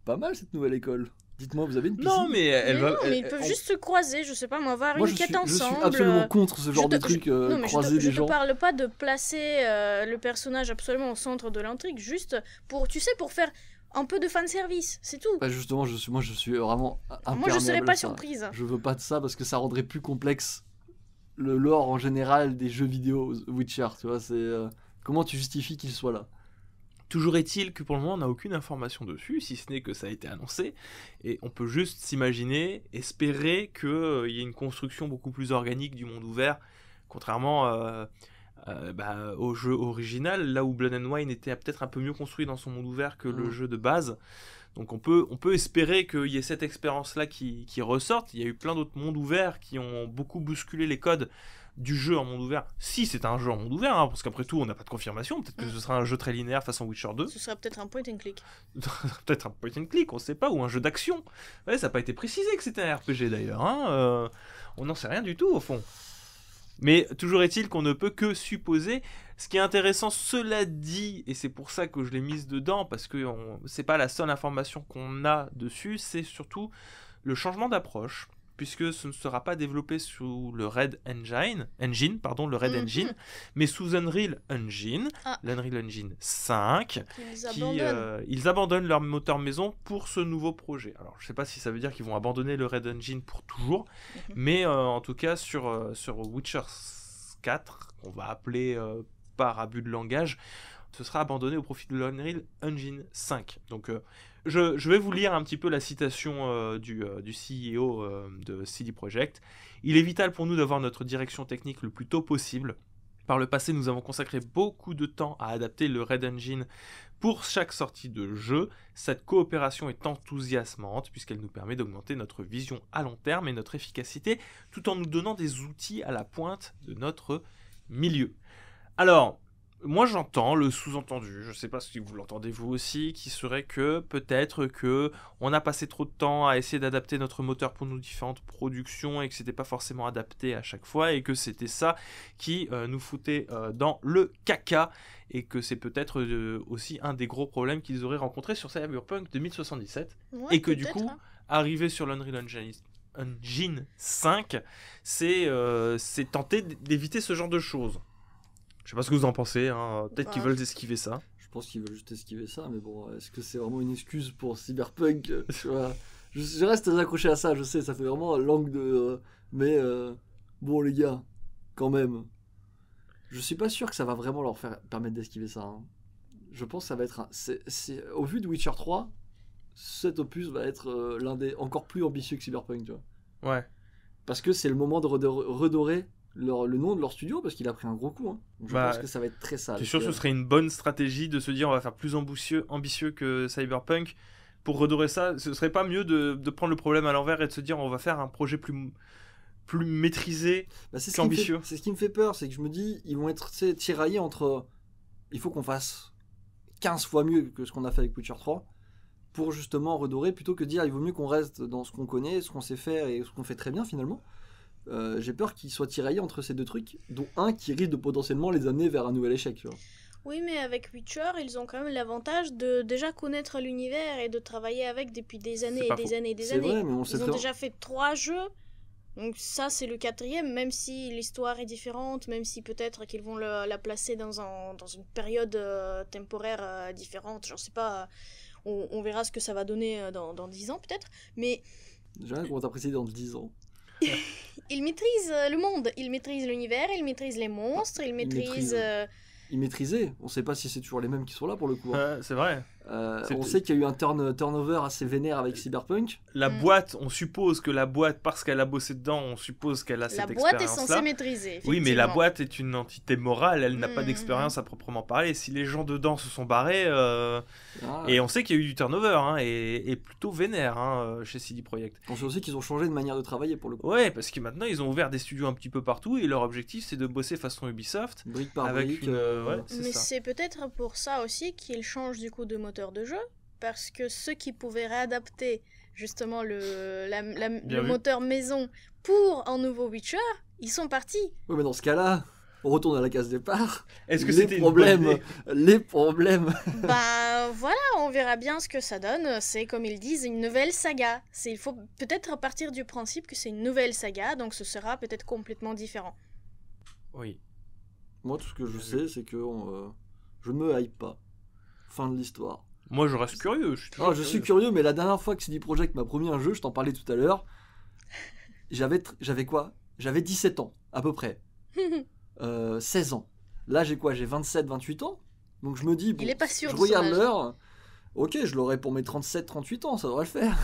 pas mal cette nouvelle école. Dites-moi, vous avez une piscine? Non, mais ils peuvent juste se croiser, je sais pas, avoir une quête ensemble. Je suis absolument contre ce genre de truc, croiser des gens. Je te parle pas de placer le personnage absolument au centre de l'intrigue, juste pour faire un peu de fanservice, c'est tout. Justement, je suis vraiment imperméable. Moi, je serais pas surprise. Je veux pas de ça parce que ça rendrait plus complexe le lore en général des jeux vidéo Witcher, tu vois, c'est comment tu justifies qu'il soit là. Toujours est-il que pour le moment on n'a aucune information dessus, si ce n'est que ça a été annoncé, et on peut juste s'imaginer, espérer qu'il y ait une construction beaucoup plus organique du monde ouvert, contrairement au jeu original, là où Blood and Wine était peut-être un peu mieux construit dans son monde ouvert que le jeu de base. Donc on peut espérer qu'il y ait cette expérience-là qui ressorte. Il y a eu plein d'autres mondes ouverts qui ont beaucoup bousculé les codes du jeu en monde ouvert. Si c'est un jeu en monde ouvert, parce qu'après tout on n'a pas de confirmation, peut-être que ce sera un jeu très linéaire façon Witcher 2. Ce sera peut-être un point and click. Peut-être un point and click, on sait pas, ou un jeu d'action. Ouais, ça n'a pas été précisé que c'était un RPG d'ailleurs. On n'en sait rien du tout au fond. Mais toujours est-il qu'on ne peut que supposer. Ce qui est intéressant, cela dit, et c'est pour ça que je l'ai mise dedans, parce que c'est pas la seule information qu'on a dessus, c'est surtout le changement d'approche, puisque ce ne sera pas développé sous le Red Engine, mais sous Unreal Engine, l'Unreal Engine 5, ils abandonnent leur moteur maison pour ce nouveau projet. Alors je sais pas si ça veut dire qu'ils vont abandonner le Red Engine pour toujours, mais en tout cas sur Witcher 4, qu'on va appeler par abus de langage, ce sera abandonné au profit de l'Unreal Engine 5. Donc je vais vous lire un petit peu la citation du CEO de CD Projekt. Il est vital pour nous d'avoir notre direction technique le plus tôt possible. Par le passé, nous avons consacré beaucoup de temps à adapter le Red Engine pour chaque sortie de jeu. Cette coopération est enthousiasmante puisqu'elle nous permet d'augmenter notre vision à long terme et notre efficacité tout en nous donnant des outils à la pointe de notre milieu. Alors, moi j'entends le sous-entendu, je ne sais pas si vous l'entendez vous aussi, qui serait que peut-être que on a passé trop de temps à essayer d'adapter notre moteur pour nos différentes productions et que c'était pas forcément adapté à chaque fois et que c'était ça qui nous foutait dans le caca et que c'est peut-être aussi un des gros problèmes qu'ils auraient rencontrés sur Cyberpunk 2077 et que du coup, arriver sur l'Unreal Engine Engine 5, c'est tenter d'éviter ce genre de choses. Je sais pas ce que vous en pensez, hein. Peut-être qu'ils veulent esquiver ça. Je pense qu'ils veulent juste esquiver ça, mais bon, est-ce que c'est vraiment une excuse pour Cyberpunk? Je reste très accroché à ça, je sais, ça fait vraiment langue de... mais bon les gars, quand même, je suis pas sûr que ça va vraiment leur permettre d'esquiver ça. Hein. Je pense que ça va être... Au vu de Witcher 3, cet opus va être l'un des encore plus ambitieux que Cyberpunk, tu vois. Ouais. Parce que c'est le moment de redorer le nom de leur studio, parce qu'il a pris un gros coup. Hein. Donc je pense que ça va être très sale. C'est sûr que ce serait une bonne stratégie de se dire on va faire plus ambitieux que Cyberpunk. Pour redorer ça, ce serait pas mieux de prendre le problème à l'envers et de se dire on va faire un projet plus maîtrisé, plus ambitieux. C'est ce qui me fait peur, c'est que je me dis ils vont être tiraillés entre il faut qu'on fasse 15 fois mieux que ce qu'on a fait avec Witcher 3 pour justement redorer, plutôt que dire il vaut mieux qu'on reste dans ce qu'on connaît, ce qu'on sait faire et ce qu'on fait très bien finalement. J'ai peur qu'ils soient tiraillés entre ces deux trucs, dont un qui risque de potentiellement les amener vers un nouvel échec. Tu vois. Oui, mais avec Witcher, ils ont quand même l'avantage de déjà connaître l'univers et de travailler avec depuis des années et des années et des années. Vrai, mais ils ont déjà fait 3 jeux, donc ça c'est le 4e, même si l'histoire est différente, même si peut-être qu'ils vont la placer dans une période temporaire différente, j'en sais pas, on verra ce que ça va donner dans 10 ans peut-être, mais... J'aimerais qu'on t'apprécie dans 10 ans. Il maîtrise le monde, il maîtrise l'univers, il maîtrise les monstres, il maîtrise... Il maîtrisait. On sait pas si c'est toujours les mêmes qui sont là pour le coup. Hein. C'est vrai. On sait qu'il y a eu un turnover assez vénère avec Cyberpunk. La boîte, on suppose que la boîte, parce qu'elle a bossé dedans, on suppose qu'elle a cette expérience-là. La boîte est censée maîtriser. Oui, mais la boîte est une entité morale, elle n'a pas d'expérience à proprement parler. Si les gens dedans se sont barrés, et on sait qu'il y a eu du turnover, hein, et plutôt vénère chez CD Projekt. On sait aussi qu'ils ont changé de manière de travailler pour le coup. Ouais, parce que maintenant ils ont ouvert des studios un petit peu partout et leur objectif c'est de bosser façon Ubisoft. Brique par avec brique. Mais c'est peut-être pour ça aussi qu'ils changent du coup de moteur de jeu, parce que ceux qui pouvaient réadapter justement le moteur maison pour un nouveau Witcher, ils sont partis. Oui, mais dans ce cas-là, on retourne à la case départ. Est-ce que c'était les problèmes Bah voilà, on verra bien ce que ça donne. C'est comme ils disent, une nouvelle saga. Il faut peut-être partir du principe que c'est une nouvelle saga, donc ce sera peut-être complètement différent. Oui. Moi, tout ce que je sais, c'est que je ne me hype pas. Fin de l'histoire. Moi, je reste curieux. Je suis curieux, mais la dernière fois que CD Projekt m'a promis un jeu, je t'en parlais tout à l'heure, j'avais quoi ? J'avais 17 ans, à peu près. 16 ans. Là, j'ai quoi ? J'ai 27, 28 ans. Donc je me dis, bon, il est pas sûr je regarde l'heure. Ok, je l'aurai pour mes 37, 38 ans, ça devrait le faire.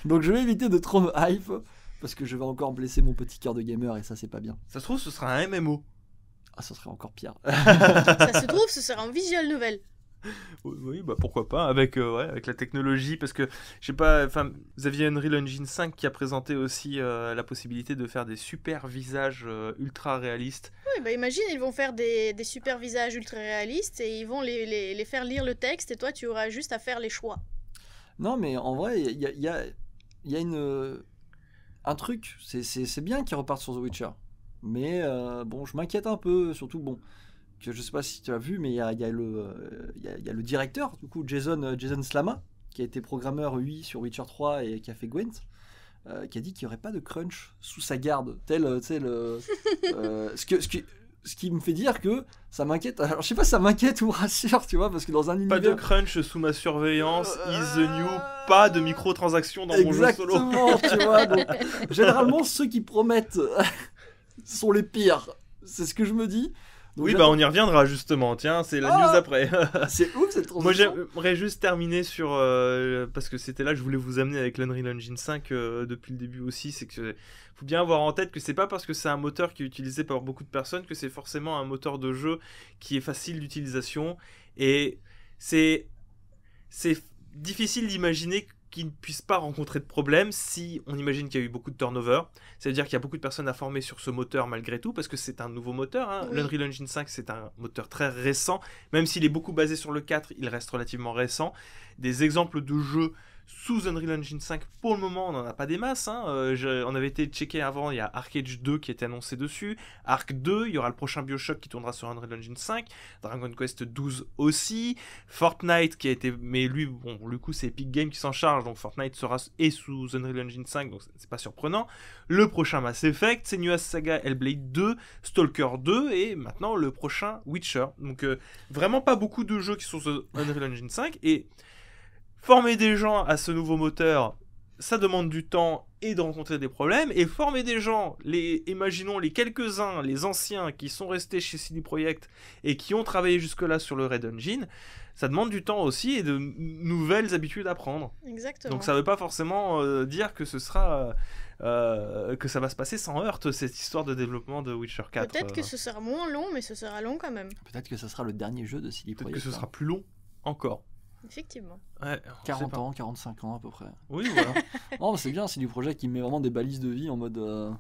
Donc je vais éviter de trop me hype, parce que je vais encore blesser mon petit cœur de gamer, et ça, c'est pas bien. Ça se trouve, ce sera un MMO. Ah, ça serait encore pire. Ça se trouve, ce sera un visual novel. Oui, bah pourquoi pas, avec la technologie, parce que je sais pas, vous aviez Unreal Engine 5 qui a présenté aussi la possibilité de faire des super visages ultra réalistes. Oui, bah imagine, ils vont faire des super visages ultra réalistes et ils vont les faire lire le texte et toi tu auras juste à faire les choix. Non, mais en vrai, il y a un truc, c'est bien qu'ils repartent sur The Witcher, mais bon, je m'inquiète un peu, surtout bon. Que je sais pas si tu as vu, mais il y a le directeur, du coup, Jason Slama, qui a été programmeur UI sur Witcher 3 et qui a fait Gwent, qui a dit qu'il n'y aurait pas de crunch sous sa garde, ce qui me fait dire que ça m'inquiète. Alors je sais pas si ça m'inquiète ou rassure, tu vois, parce que dans un univers... Pas de crunch sous ma surveillance, is the new, pas de microtransactions dans mon jeu solo. Exactement, tu vois, donc généralement ceux qui promettent sont les pires, c'est ce que je me dis. Donc oui, bah on y reviendra justement, tiens, c'est la news après. C'est ouf cette transition. Moi j'aimerais juste terminer sur, parce que c'était là que je voulais vous amener avec l'Unreal Engine 5 depuis le début aussi, c'est que faut bien avoir en tête que c'est pas parce que c'est un moteur qui est utilisé par beaucoup de personnes que c'est forcément un moteur de jeu qui est facile d'utilisation, et c'est difficile d'imaginer qu'il ne puisse pas rencontrer de problème si on imagine qu'il y a eu beaucoup de turnover. C'est-à-dire qu'il y a beaucoup de personnes à former sur ce moteur malgré tout, parce que c'est un nouveau moteur. Hein. Oui. L'Unreal Engine 5, c'est un moteur très récent. Même s'il est beaucoup basé sur le 4, il reste relativement récent. Des exemples de jeux sous Unreal Engine 5. Pour le moment, on n'en a pas des masses. Hein. On avait été checké avant, il y a Arc Age 2 qui était annoncé dessus. Arc 2, il y aura le prochain Bioshock qui tournera sur Unreal Engine 5. Dragon Quest 12 aussi. Fortnite qui a été... Mais lui, bon, du coup, c'est Epic Games qui s'en charge. Donc Fortnite sera sous Unreal Engine 5, donc c'est pas surprenant. Le prochain Mass Effect, Senua's Saga, Hellblade 2, Stalker 2 et maintenant le prochain Witcher. Donc vraiment pas beaucoup de jeux qui sont sur Unreal Engine 5. Et former des gens à ce nouveau moteur, ça demande du temps et de rencontrer des problèmes. Et former des gens, imaginons les quelques-uns, les anciens qui sont restés chez CD Projekt et qui ont travaillé jusque-là sur le Red Engine, ça demande du temps aussi et de nouvelles habitudes à prendre. Exactement. Donc ça ne veut pas forcément dire que ce sera... que ça va se passer sans heurte, cette histoire de développement de Witcher 4. Peut-être que ce sera moins long, mais ce sera long quand même. Peut-être que ce sera le dernier jeu de CD Projekt. Peut-être que ce sera plus long encore. Effectivement. Ouais, 40 ans, 45 ans à peu près. Oui, voilà. Non, c'est bien, CD Projekt qui met vraiment des balises de vie en mode...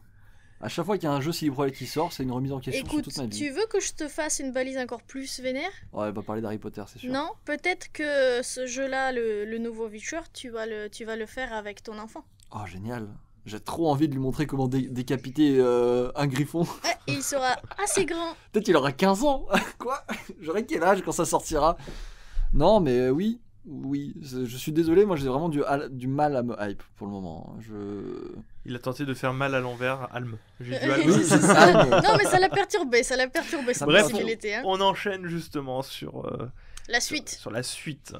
À chaque fois qu'il y a un jeu CD Projekt qui sort, c'est une remise en question. Écoute, sur toute ma vie. tu veux que je te fasse une balise encore plus vénère? Ouais, va parler d'Harry Potter, c'est sûr. Non, peut-être que ce jeu-là, le nouveau Witcher, tu vas le faire avec ton enfant. Oh, génial. J'ai trop envie de lui montrer comment décapiter un griffon. Et il sera assez grand. Peut-être qu'il aura 15 ans. Quoi? J'aurai quel âge quand ça sortira? Non, mais oui, je suis désolé, moi j'ai vraiment du mal à me hype pour le moment. Il a tenté de faire mal à l'envers, Alm. J'ai du Alm. Oui, c'est ça. Non, mais ça l'a perturbé cette Bref, possibilité. Hein. On enchaîne justement sur la suite. Sur la suite.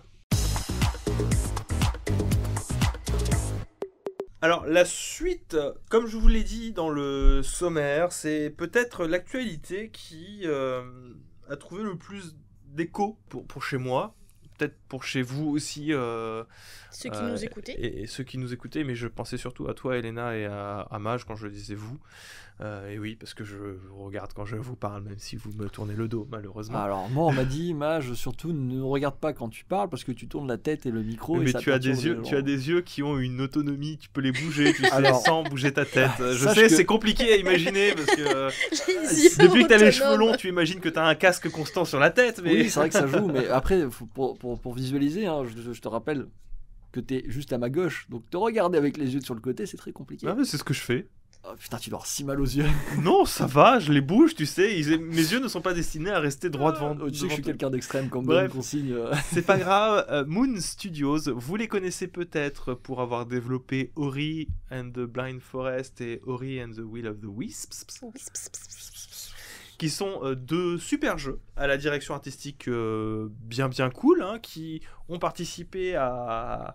Alors la suite, comme je vous l'ai dit dans le sommaire, c'est peut-être l'actualité qui a trouvé le plus d'écho pour chez moi. Peut-être pour chez vous aussi. Ceux qui nous écoutaient. Et ceux qui nous écoutaient, mais je pensais surtout à toi, Elena, et à Mage quand je disais vous. Et oui, parce que je vous regarde quand je vous parle, même si vous me tournez le dos, malheureusement. Alors, moi, on m'a dit, Mage, surtout ne regarde pas quand tu parles, parce que tu tournes la tête et le micro. Mais et ça tu as des yeux qui ont une autonomie, tu peux les bouger, tu sais, sans bouger ta tête. Je sais, c'est compliqué à imaginer, parce que depuis que tu as les cheveux longs, tu imagines que tu as un casque constant sur la tête. Mais... Oui, c'est vrai que ça joue, mais après, pour visualiser, hein, je te rappelle que tu es juste à ma gauche, donc te regarder avec les yeux sur le côté, c'est très compliqué. Ah, mais c'est ce que je fais. Oh, putain, tu dois avoir si mal aux yeux. Non, ça va, je les bouge, tu sais. Mes yeux ne sont pas destinés à rester droit devant. Tu sais que je suis quelqu'un d'extrême comme bref, consigne. C'est pas grave. Moon Studios, vous les connaissez peut-être pour avoir développé Ori and the Blind Forest et Ori and the Will of the Wisps. Qui sont deux super jeux à la direction artistique bien cool, hein, qui ont participé à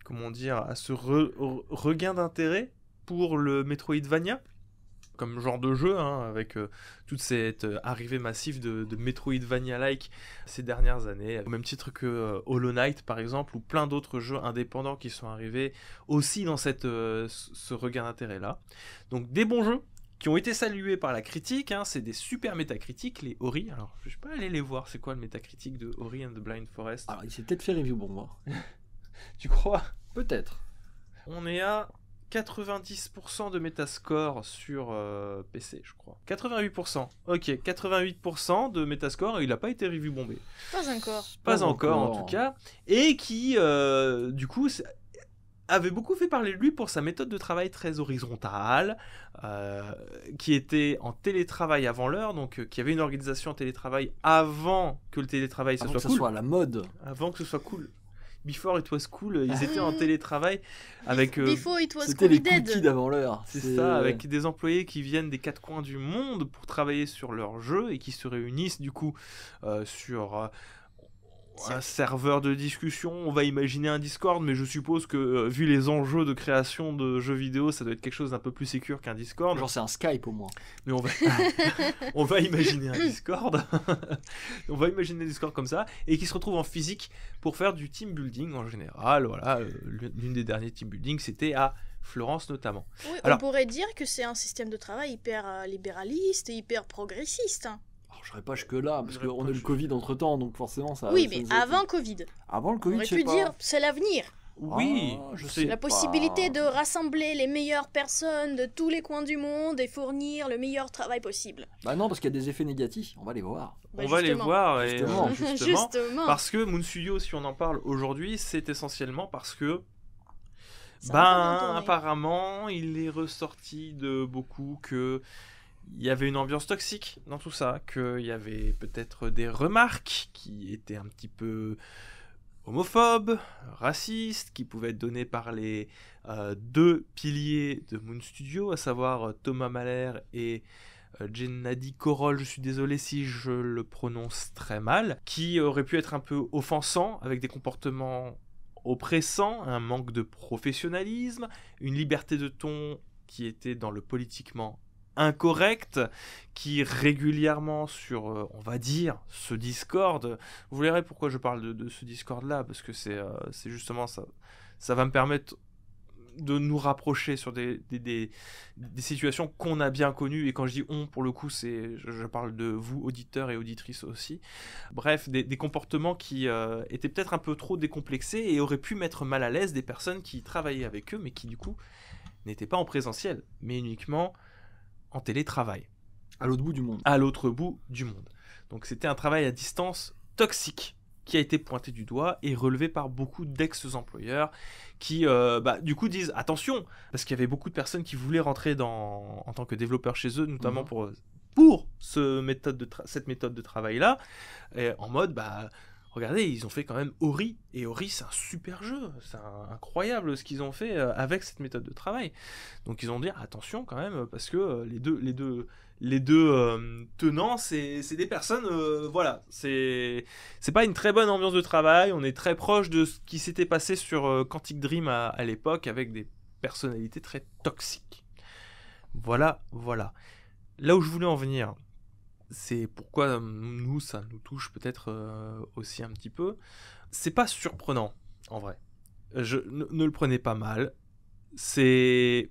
ce regain d'intérêt pour le Metroidvania, comme genre de jeu, hein, avec toute cette arrivée massive de Metroidvania-like ces dernières années, au même titre que Hollow Knight par exemple, ou plein d'autres jeux indépendants qui sont arrivés aussi dans ce regain d'intérêt-là. Donc des bons jeux qui ont été salués par la critique, hein, c'est des super métacritiques, les Ori. Alors, je vais pas aller les voir, c'est quoi le métacritique de Ori and the Blind Forest? Alors, il s'est peut-être fait review pour moi. Tu crois? Peut-être. On est à 90% de Metascore sur PC, je crois. 88%. Ok, 88% de Metascore et il n'a pas été review bombé. Pas encore en tout cas. Et qui, du coup, avait beaucoup fait parler de lui pour sa méthode de travail très horizontale, qui était en télétravail avant l'heure, donc qui avait une organisation en télétravail avant que le télétravail soit cool. Avant que ce soit à la mode. Avant que ce soit cool. Before it was cool, ils étaient en télétravail avec... Before it was c'était cool les cookies d'avant l'heure. C'est ça, avec des employés qui viennent des quatre coins du monde pour travailler sur leur jeu et qui se réunissent du coup sur... un serveur de discussion, on va imaginer un Discord, mais je suppose que vu les enjeux de création de jeux vidéo, ça doit être quelque chose d'un peu plus sécure qu'un Discord. Genre c'est un Skype au moins. Mais on va imaginer un Discord. On va imaginer un Discord comme ça, et qui se retrouve en physique pour faire du team building en général. Voilà, l'une des derniers team building, c'était à Florence notamment. Oui, alors, on pourrait dire que c'est un système de travail hyper libéraliste et hyper progressiste. Je serais pas jusque là, parce qu'on a eu le Covid entre temps, donc forcément ça... Oui, mais avant Covid. Avant le Covid, on aurait pu dire, c'est l'avenir. Oui, je sais la possibilité de rassembler les meilleures personnes de tous les coins du monde et fournir le meilleur travail possible. Bah non, parce qu'il y a des effets négatifs, on va les voir. On va les voir, et justement. Parce que Moon Studio, si on en parle aujourd'hui, c'est essentiellement parce que apparemment, il est ressorti de beaucoup que il y avait une ambiance toxique dans tout ça, qu'il y avait peut-être des remarques qui étaient un petit peu homophobes, racistes, qui pouvaient être données par les deux piliers de Moon Studio, à savoir Thomas Mahler et Gennady Korol, je suis désolé si je le prononce très mal, qui auraient pu être un peu offensants, avec des comportements oppressants, un manque de professionnalisme, une liberté de ton qui était dans le politiquement incorrect, qui régulièrement sur, on va dire, ce Discord, vous verrez pourquoi je parle de ce Discord-là, parce que c'est justement ça, ça va me permettre de nous rapprocher sur des situations qu'on a bien connues, et quand je dis on, pour le coup, je parle de vous, auditeurs et auditrices aussi. Bref, des comportements qui étaient peut-être un peu trop décomplexés et auraient pu mettre mal à l'aise des personnes qui travaillaient avec eux, mais qui du coup n'étaient pas en présentiel, mais uniquement en télétravail. À l'autre bout du monde. À l'autre bout du monde. Donc c'était un travail à distance toxique qui a été pointé du doigt et relevé par beaucoup d'ex-employeurs qui, du coup, disent attention, parce qu'il y avait beaucoup de personnes qui voulaient rentrer en tant que développeurs chez eux, notamment pour cette méthode de travail-là, en mode, regardez, ils ont fait quand même Ori, et Ori, c'est un super jeu, c'est incroyable ce qu'ils ont fait avec cette méthode de travail. Donc ils ont dit attention quand même, parce que les deux tenants, c'est des personnes, voilà, c'est pas une très bonne ambiance de travail, on est très proche de ce qui s'était passé sur Quantic Dream à l'époque, avec des personnalités très toxiques. Voilà. Là où je voulais en venir, c'est pourquoi nous, ça nous touche peut-être aussi un petit peu. C'est pas surprenant, en vrai. Ne le prenez pas mal. Je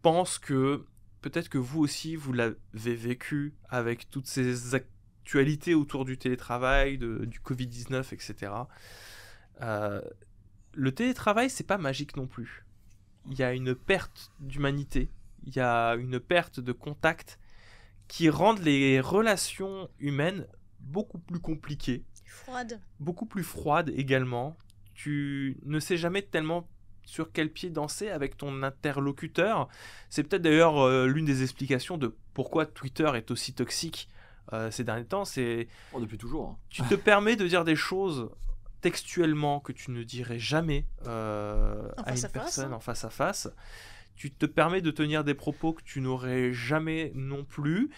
pense que peut-être que vous aussi, vous l'avez vécu avec toutes ces actualités autour du télétravail, du Covid-19, etc. Le télétravail, c'est pas magique non plus. Il y a une perte d'humanité, il y a une perte de contact qui rendent les relations humaines beaucoup plus compliquées. Beaucoup plus froides également. Tu ne sais jamais tellement sur quel pied danser avec ton interlocuteur. C'est peut-être d'ailleurs l'une des explications de pourquoi Twitter est aussi toxique ces derniers temps. Depuis toujours. Tu te permets de dire des choses textuellement que tu ne dirais jamais à une personne en face à face. Tu te permets de tenir des propos que tu n'aurais jamais non plus,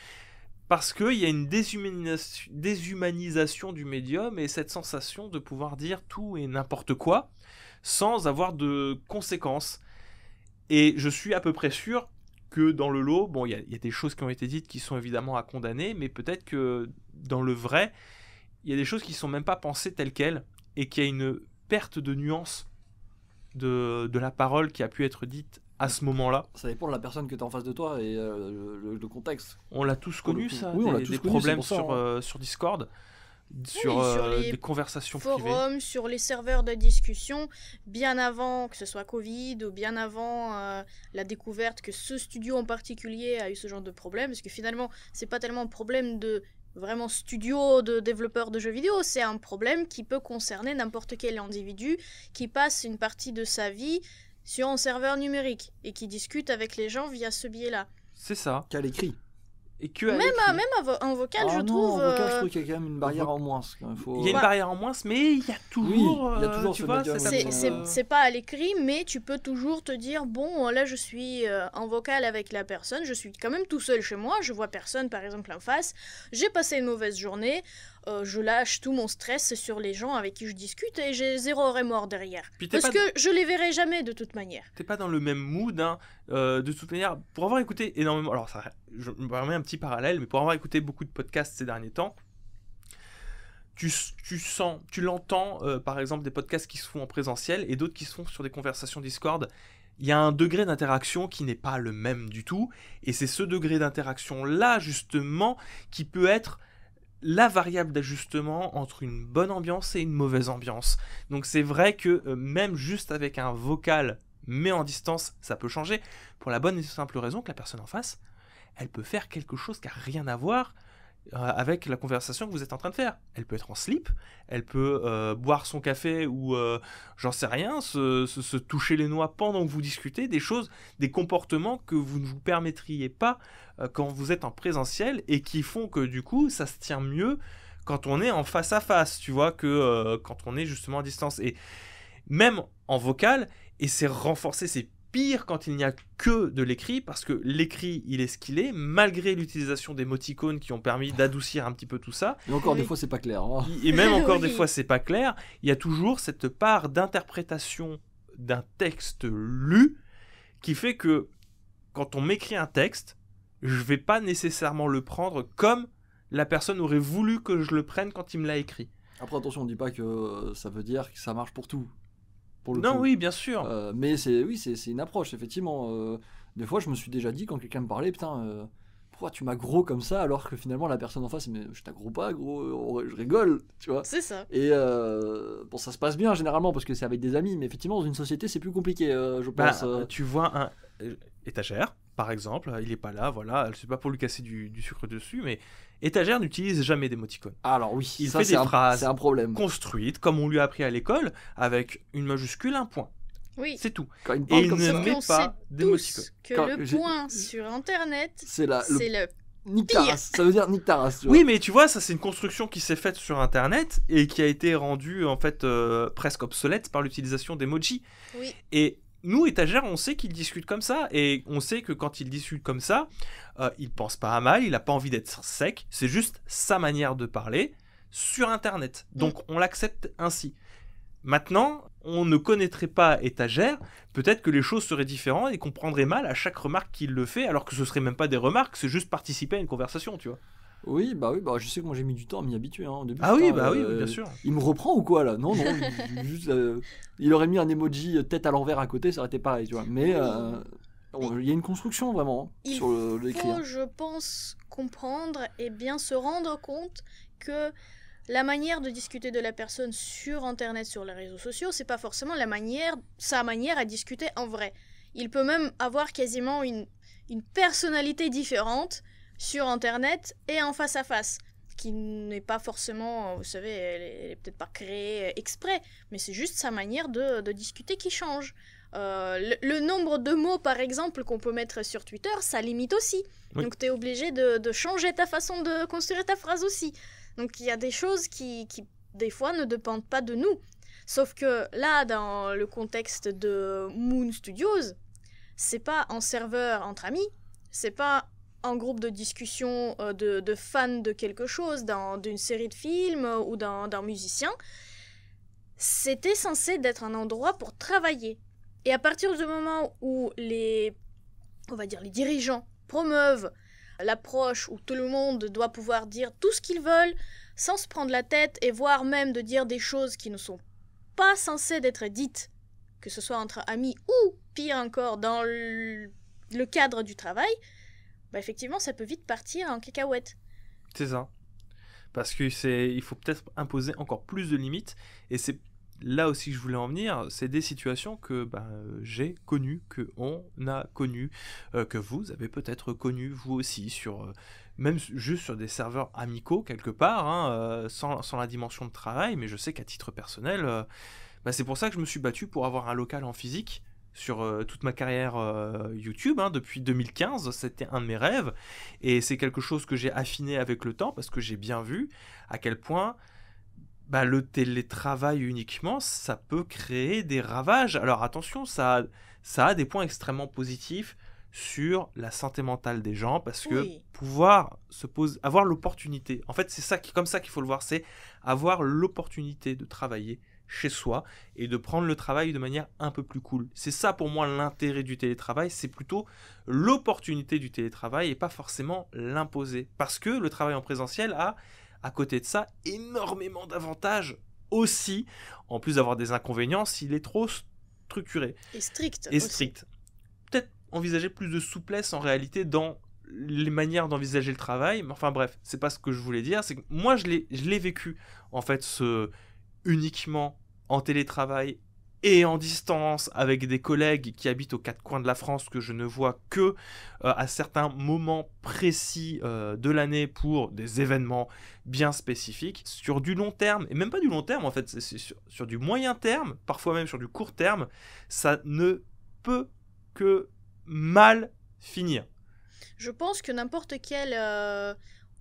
parce qu'il y a une déshumanisation du médium et cette sensation de pouvoir dire tout et n'importe quoi sans avoir de conséquences. Et je suis à peu près sûr que dans le lot, il y a des choses qui ont été dites qui sont évidemment à condamner, mais peut-être que dans le vrai, il y a des choses qui ne sont même pas pensées telles quelles, et qu'il y a une perte de nuance de la parole qui a pu être dite à ce moment-là. Ça dépend de la personne que tu as en face de toi et le contexte. On l'a tous connu, ça, oui, des problèmes sur Discord, sur des conversations privées. Forums, sur les serveurs de discussion, bien avant que ce soit Covid ou bien avant la découverte que ce studio en particulier a eu ce genre de problème, parce que finalement, c'est pas tellement un problème de vraiment studio de développeurs de jeux vidéo, c'est un problème qui peut concerner n'importe quel individu qui passe une partie de sa vie sur un serveur numérique et qui discute avec les gens via ce biais-là. C'est ça. Qu'à l'écrit. Même en vocal, je trouve. En vocal, je trouve qu'il y a quand même une barrière en moins. Il y a une barrière en moins, mais il y a toujours. Il y a toujours tu vois, c'est pas à l'écrit, mais tu peux toujours te dire bon, là je suis en vocal avec la personne, je suis quand même tout seul chez moi, je vois personne par exemple en face, j'ai passé une mauvaise journée. Je lâche tout mon stress sur les gens avec qui je discute et j'ai zéro remords derrière. Parce que je les verrai jamais de toute manière. T'es pas dans le même mood, hein, de toute manière. Pour avoir écouté énormément, alors je me permets un petit parallèle, mais pour avoir écouté beaucoup de podcasts ces derniers temps, tu l'entends, par exemple, des podcasts qui se font en présentiel et d'autres qui se font sur des conversations Discord. Il y a un degré d'interaction qui n'est pas le même du tout, et c'est ce degré d'interaction là justement qui peut être la variable d'ajustement entre une bonne ambiance et une mauvaise ambiance. Donc c'est vrai que même juste avec un vocal mais en distance, ça peut changer, pour la bonne et simple raison que la personne en face, elle peut faire quelque chose qui n'a rien à voir avec la conversation que vous êtes en train de faire. Elle peut être en slip, elle peut boire son café ou j'en sais rien, se toucher les noix pendant que vous discutez, des choses, des comportements que vous ne vous permettriez pas quand vous êtes en présentiel et qui font que du coup ça se tient mieux quand on est en face à face, tu vois, que quand on est justement à distance. Et même en vocal, et c'est renforcé, c'est pire quand il n'y a que de l'écrit, parce que l'écrit, il est ce qu'il est, malgré l'utilisation d'émoticônes qui ont permis d'adoucir un petit peu tout ça. Et encore des fois, c'est pas clair. Hein. Et même encore des fois, c'est pas clair. Il y a toujours cette part d'interprétation d'un texte lu qui fait que quand on m'écrit un texte, je vais pas nécessairement le prendre comme la personne aurait voulu que je le prenne quand il me l'a écrit. Après, attention, on dit pas que ça veut dire que ça marche pour tout. Non, oui, bien sûr. Mais c'est une approche, effectivement. Des fois, je me suis déjà dit, quand quelqu'un me parlait, putain, pourquoi tu m'aggros comme ça, alors que finalement, la personne en face, mais je t'aggro pas, gros, je rigole, tu vois. C'est ça. Et bon, ça se passe bien, généralement, parce que c'est avec des amis, mais effectivement, dans une société, c'est plus compliqué, je pense. Tu vois un étagère, par exemple, il est pas là, voilà, c'est pas pour lui casser du sucre dessus, mais étagère n'utilise jamais d'émoticônes. Alors oui, il fait des phrases c'est un problème. Construites, comme on lui a appris à l'école, avec une majuscule, un point. Oui. C'est tout. Quand il et il ne met pas d'émoticônes. Que le point sur Internet, c'est le Nick Taras, ça veut dire Nick Taras. Tu vois. Oui, mais tu vois, ça c'est une construction qui s'est faite sur Internet et qui a été rendue en fait presque obsolète par l'utilisation d'emoji. Oui. Et nous, étagères, on sait qu'il discute comme ça, et on sait que quand il discute comme ça, il pense pas à mal, il a pas envie d'être sec, c'est juste sa manière de parler sur Internet. Donc on l'accepte ainsi. Maintenant, on ne connaîtrait pas étagère, peut-être que les choses seraient différentes et qu'on prendrait mal à chaque remarque qu'il le fait, alors que ce serait même pas des remarques, c'est juste participer à une conversation, tu vois. Oui, je sais que moi j'ai mis du temps à m'y habituer. Au début, oui, bien sûr. Il me reprend ou quoi là? Non, juste, il aurait mis un emoji tête à l'envers à côté, ça aurait été pareil, tu vois. Mais il y a une construction vraiment sur l'écrit. Il faut, je pense, comprendre et bien se rendre compte que la manière de discuter de la personne sur Internet, sur les réseaux sociaux, c'est pas forcément sa manière à discuter en vrai. Il peut même avoir quasiment une personnalité différente sur Internet et en face à face, qui n'est pas forcément, vous savez, elle est peut-être pas créée exprès, mais c'est juste sa manière de discuter qui change. Le nombre de mots, par exemple, qu'on peut mettre sur Twitter, ça limite aussi. Oui. Donc tu es obligé de changer ta façon de construire ta phrase aussi. Donc il y a des choses qui, des fois, ne dépendent pas de nous. Sauf que là, dans le contexte de Moon Studios, c'est pas en serveur entre amis, c'est pas un groupe de discussion de fans de quelque chose, d'une série de films ou d'un musicien. C'était censé être un endroit pour travailler. Et à partir du moment où les dirigeants promeuvent l'approche où tout le monde doit pouvoir dire tout ce qu'ils veulent sans se prendre la tête et voire même de dire des choses qui ne sont pas censées d'être dites, que ce soit entre amis ou pire encore dans le cadre du travail, effectivement ça peut vite partir en cacahuète. C'est ça. Parce que il faut peut-être imposer encore plus de limites, et c'est là aussi que je voulais en venir, c'est des situations que j'ai connues, qu'on a connues, que vous avez peut-être connues vous aussi, même juste sur des serveurs amicaux quelque part, sans la dimension de travail, mais je sais qu'à titre personnel, c'est pour ça que je me suis battu pour avoir un local en physique sur toute ma carrière YouTube, depuis 2015, c'était un de mes rêves, et c'est quelque chose que j'ai affiné avec le temps, parce que j'ai bien vu à quel point le télétravail uniquement, ça peut créer des ravages. Alors attention, ça a des points extrêmement positifs sur la santé mentale des gens, parce que pouvoir avoir l'opportunité, en fait c'est comme ça qu'il faut le voir, c'est avoir l'opportunité de travailler chez soi et de prendre le travail de manière un peu plus cool. C'est ça pour moi l'intérêt du télétravail, c'est plutôt l'opportunité du télétravail et pas forcément l'imposer. Parce que le travail en présentiel a, à côté de ça, énormément d'avantages aussi, en plus d'avoir des inconvénients s'il est trop structuré. Et strict. Peut-être envisager plus de souplesse en réalité dans les manières d'envisager le travail. Mais enfin bref, c'est pas ce que je voulais dire. C'est que moi, je l'ai vécu, en fait, uniquement en télétravail et en distance avec des collègues qui habitent aux quatre coins de la France que je ne vois que à certains moments précis de l'année pour des événements bien spécifiques. Sur du long terme, et même pas du long terme en fait, c'est sur du moyen terme, parfois même sur du court terme, ça ne peut que mal finir. Je pense que n'importe quel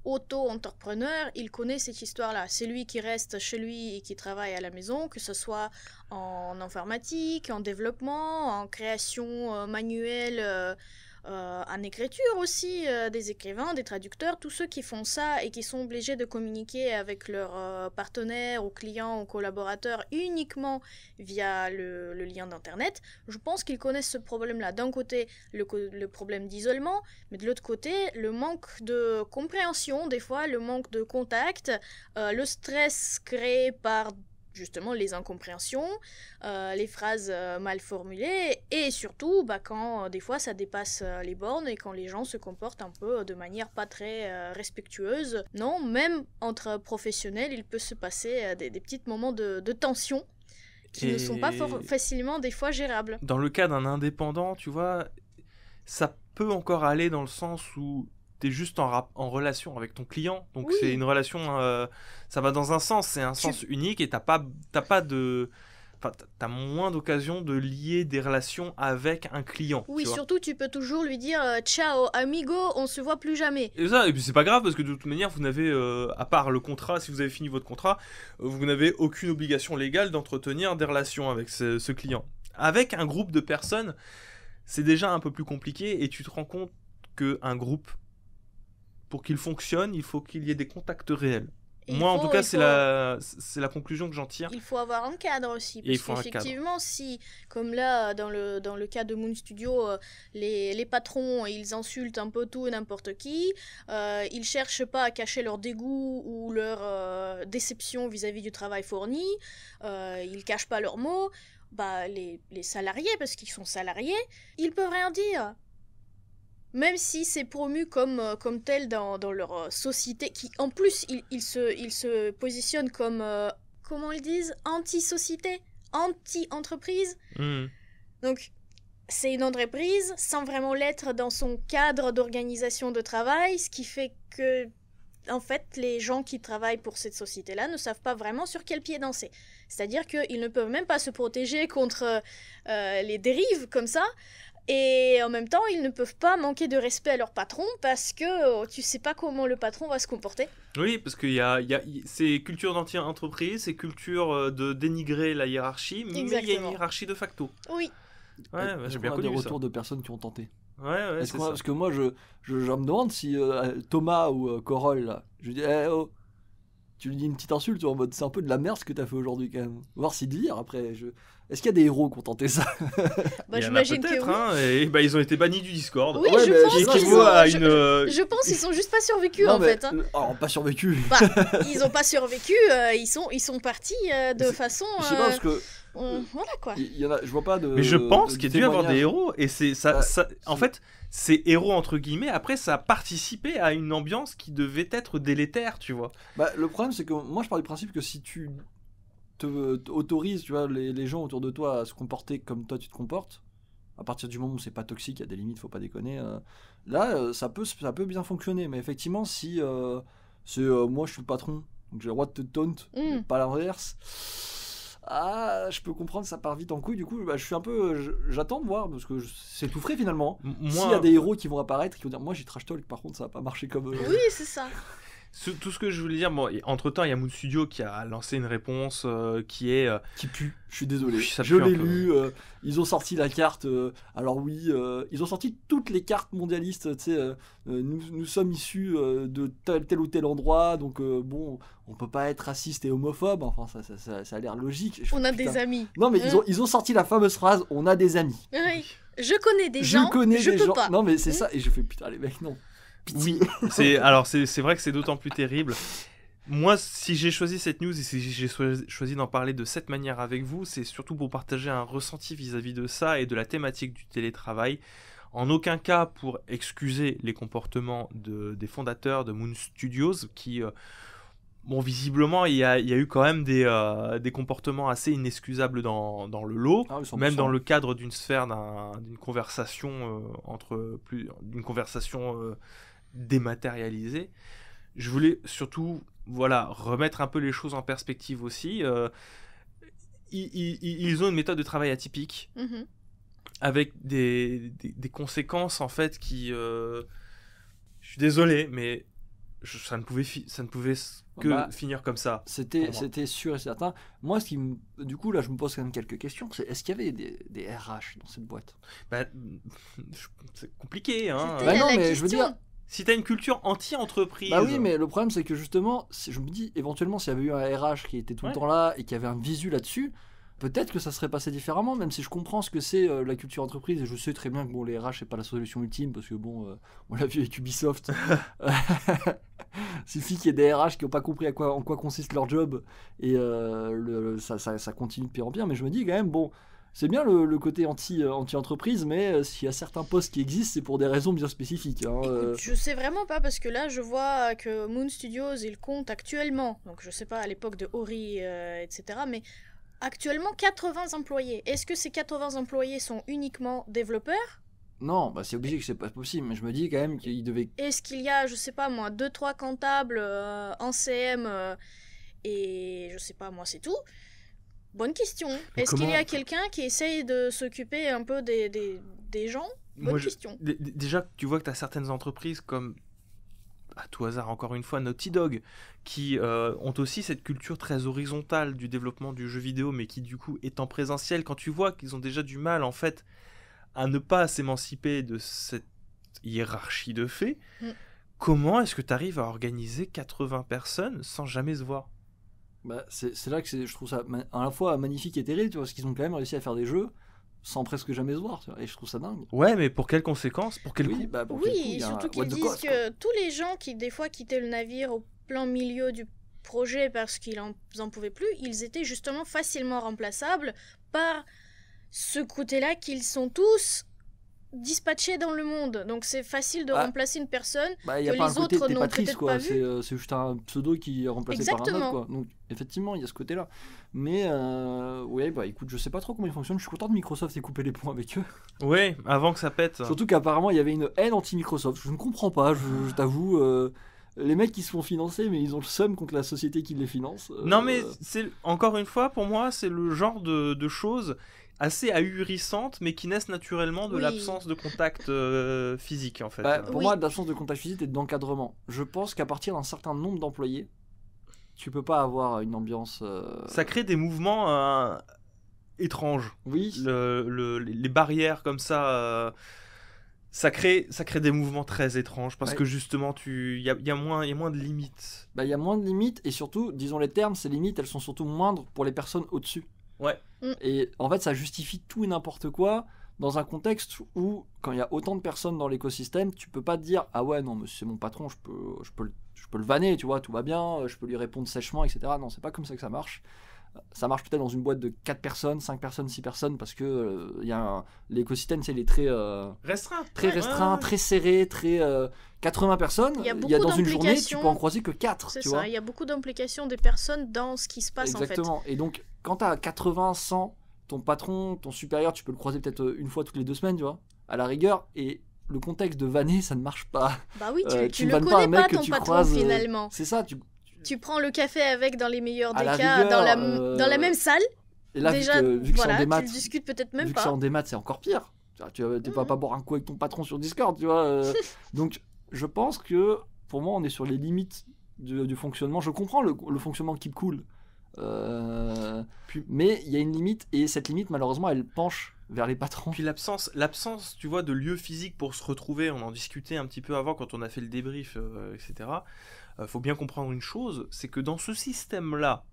auto-entrepreneur, il connaît cette histoire-là. C'est lui qui reste chez lui et qui travaille à la maison, que ce soit en informatique, en développement, en création manuelle, en écriture aussi, des écrivains, des traducteurs, tous ceux qui font ça et qui sont obligés de communiquer avec leurs partenaires ou clients ou collaborateurs uniquement via le lien d'internet. Je pense qu'ils connaissent ce problème-là. D'un côté, le problème d'isolement, mais de l'autre côté, le manque de compréhension, des fois, le manque de contact, le stress créé par justement les incompréhensions, les phrases mal formulées, et surtout quand des fois ça dépasse les bornes et quand les gens se comportent un peu de manière pas très respectueuse. Non, même entre professionnels, il peut se passer des petits moments de tension qui ne sont pas facilement des fois gérables. Dans le cas d'un indépendant, tu vois, ça peut encore aller dans le sens où t'es juste en relation avec ton client, donc oui. C'est une relation, ça va dans un sens, c'est un sens unique et t'as moins d'occasion de lier des relations avec un client. Oui, surtout tu peux toujours lui dire ciao amigo, on se voit plus jamais. Et puis c'est pas grave parce que de toute manière vous n'avez, à part le contrat, si vous avez fini votre contrat, vous n'avez aucune obligation légale d'entretenir des relations avec ce client. Avec un groupe de personnes, c'est déjà un peu plus compliqué et tu te rends compte qu'un groupe, pour qu'il fonctionne, il faut qu'il y ait des contacts réels. Moi, en tout cas, c'est la conclusion que j'en tire. Il faut avoir un cadre aussi. Parce qu'effectivement, si, comme là, dans le cas de Moon Studio, les patrons, ils insultent un peu tout et n'importe qui, ils cherchent pas à cacher leur dégoût ou leur déception vis-à-vis du travail fourni, ils cachent pas leurs mots, les salariés, parce qu'ils sont salariés, ils peuvent rien dire. Même si c'est promu comme tel dans leur société, qui en plus ils se positionnent comme, comment ils disent, anti-société, anti-entreprise. Donc c'est une entreprise sans vraiment l'être dans son cadre d'organisation de travail, ce qui fait que en fait les gens qui travaillent pour cette société-là ne savent pas vraiment sur quel pied danser. C'est-à-dire qu'ils ne peuvent même pas se protéger contre les dérives comme ça. Et en même temps, ils ne peuvent pas manquer de respect à leur patron parce que tu sais pas comment le patron va se comporter. Oui, parce qu'il y a c'est culture d'anti-entreprise, c'est culture de dénigrer la hiérarchie, mais il y a une hiérarchie de facto. Oui. Ouais, j'ai bien connu des retours de personnes qui ont tenté. Ouais, c'est ça. Parce que moi, je me demande si Thomas ou Corolle, là, je lui dis, tu lui dis une petite insulte en mode c'est un peu de la merde ce que t'as fait aujourd'hui quand même. Voir s'il dire après. Est-ce qu'il y a des héros qui ont tenté ça? J'imagine que oui. Hein, et ils ont été bannis du Discord. Oui, je pense qu'ils sont juste pas survécus en fait. Hein. Alors pas survécus. Ils ont pas survécu. Ils sont partis de façon. Je sais pas parce que. Voilà quoi. Je vois pas de. Mais je pense qu'il y a dû avoir des héros et c'est ça. En fait, ces héros entre guillemets. Après, ça a participé à une ambiance qui devait être délétère, tu vois. Le problème, c'est que moi, je pars du principe que si tu autorises, tu vois, les gens autour de toi à se comporter comme toi tu te comportes, à partir du moment où c'est pas toxique, il y a des limites, faut pas déconner. Là, ça peut bien fonctionner. Mais effectivement, si c'est moi, je suis le patron, donc j'ai le droit de te taunt, pas l'inverse. Je peux comprendre, ça part vite en couille. Du coup, je suis un peu. J'attends de voir parce que c'est tout frais finalement. S'il y a des héros qui vont apparaître, qui vont dire moi j'ai trash talk, par contre ça va pas marcher comme. Oui, c'est ça. Tout ce que je voulais dire, entre-temps, il y a Moon Studio qui a lancé une réponse qui est... Qui pue, je suis désolé. Je l'ai lu, ils ont sorti la carte, alors oui, ils ont sorti toutes les cartes mondialistes, tu sais, nous sommes issus de tel ou tel endroit, donc bon, on peut pas être raciste et homophobe, enfin ça a l'air logique. On a des amis. Non mais ils ont sorti la fameuse phrase, on a des amis. Oui, je connais des gens, je peux pas. Non mais c'est ça, et je fais putain les mecs, non. Oui, c'est vrai que c'est d'autant plus terrible. Moi, si j'ai choisi cette news et si j'ai choisi d'en parler de cette manière avec vous, c'est surtout pour partager un ressenti vis-à-vis de ça et de la thématique du télétravail. En aucun cas pour excuser les comportements des fondateurs de Moon Studios qui... visiblement, il y a eu quand même des comportements assez inexcusables dans le lot, même dans le cadre d'une sphère d'une conversation d'une conversation dématérialisée. Je voulais surtout remettre un peu les choses en perspective aussi. Ils ont une méthode de travail atypique, avec des conséquences en fait qui... je suis désolé, mais... ça ne pouvait que finir comme ça. C'était sûr et certain. Moi, du coup, là, je me pose quand même quelques questions. Est-ce qu'il y avait des RH dans cette boîte ? C'est compliqué, hein. Non, mais je veux dire... Si t'as une culture anti-entreprise... Bah oui, mais le problème, c'est que justement, je me dis, éventuellement, s'il y avait eu un RH qui était tout le temps là et qui avait un visu là-dessus, peut-être que ça serait passé différemment, même si je comprends ce que c'est la culture entreprise, et je sais très bien que les RH c'est pas la solution ultime, parce que on l'a vu avec Ubisoft. Suffit qu'il y ait des RH qui n'ont pas compris en quoi consiste leur job, et ça continue de pire en pire, mais je me dis quand même, c'est bien le côté anti-entreprise, mais s'il y a certains postes qui existent, c'est pour des raisons bien spécifiques. Écoute, je sais vraiment pas, parce que là, je vois que Moon Studios, il compte actuellement, donc je sais pas à l'époque de Ori, etc., mais actuellement 80 employés. Est-ce que ces 80 employés sont uniquement développeurs ? Non, c'est obligé que c'est pas possible, mais je me dis quand même qu'il devait... Est-ce qu'il y a, je sais pas moi, 2-3 comptables en CM et je sais pas moi, c'est tout ? Bonne question. Est-ce qu'il y a quelqu'un qui essaye de s'occuper un peu des gens ? Bonne question. Déjà, tu vois que tu as certaines entreprises comme, à tout hasard encore une fois, Naughty Dog, qui ont aussi cette culture très horizontale du développement du jeu vidéo, mais qui du coup est en présentiel. Quand tu vois qu'ils ont déjà du mal en fait à ne pas s'émanciper de cette hiérarchie de fait, comment est-ce que tu arrives à organiser 80 personnes sans jamais se voir ? C'est là que je trouve ça à la fois magnifique et terrible, tu vois, parce qu'ils ont quand même réussi à faire des jeux sans presque jamais se voir, tu vois, et je trouve ça dingue. Ouais, mais pour quelles conséquences ? Pour quel coup ? Surtout qu'ils disent que tous les gens qui des fois quittaient le navire au plein milieu du projet parce qu'ils en pouvaient plus, ils étaient justement facilement remplaçables par ce côté-là qu'ils sont tous dispatchés dans le monde. Donc c'est facile de remplacer une personne que les autres n'ont peut-être pas vu. C'est juste un pseudo qui est remplacé par un autre, quoi. Donc effectivement, il y a ce côté-là. Mais écoute, je sais pas trop comment ils fonctionnent. Je suis content de Microsoft ait coupé les ponts avec eux. Ouais, avant que ça pète. Surtout qu'apparemment, il y avait une haine anti-Microsoft. Je ne comprends pas, je t'avoue... les mecs qui se font financer, mais ils ont le seum contre la société qui les finance. Non, mais encore une fois, pour moi, c'est le genre de choses assez ahurissantes, mais qui naissent naturellement de l'absence de contact physique, en fait. Pour moi, l'absence de contact physique et d'encadrement. Je pense qu'à partir d'un certain nombre d'employés, tu peux pas avoir une ambiance... Ça crée des mouvements étranges. Oui. Les barrières comme ça... Ça crée des mouvements très étranges parce que justement il y a moins de limites. Il y a moins de limites et surtout, disons les termes, ces limites elles sont surtout moindres pour les personnes au-dessus. Ouais. Et en fait ça justifie tout et n'importe quoi dans un contexte où quand il y a autant de personnes dans l'écosystème, tu peux pas te dire ah ouais non mais c'est mon patron, je peux le vanner, tu vois, tout va bien, je peux lui répondre sèchement, etc. Non, c'est pas comme ça que ça marche. Ça marche peut-être dans une boîte de 4 personnes, 5 personnes, 6 personnes, parce que l'écosystème, il est très restreint, très serré, très 80 personnes. Il y a dans une journée, tu peux en croiser que 4. C'est ça, il y a beaucoup d'implications des personnes dans ce qui se passe. Exactement. En fait. Et donc, quand tu as 80, 100, ton patron, ton supérieur, tu peux le croiser peut-être une fois toutes les 2 semaines, tu vois, à la rigueur, et le contexte de vanner, ça ne marche pas. Bah oui, tu le connais pas ton patron finalement. C'est ça, tu prends le café avec dans les meilleurs des cas, dans la même salle. Et là, déjà, vu que c'est en démat, tu le discutes peut-être même vu pas. que c'est en démat, c'est encore pire. Tu vas pas boire un coup avec ton patron sur Discord, tu vois. Donc, je pense que, pour moi, on est sur les limites du fonctionnement. Je comprends le fonctionnement Keep Cool. Mais il y a une limite, et cette limite, malheureusement, elle penche vers les patrons. Puis l'absence, tu vois, de lieu physique pour se retrouver, on en discutait un petit peu avant quand on a fait le débrief, etc. Faut bien comprendre une chose, c'est que dans ce système-là,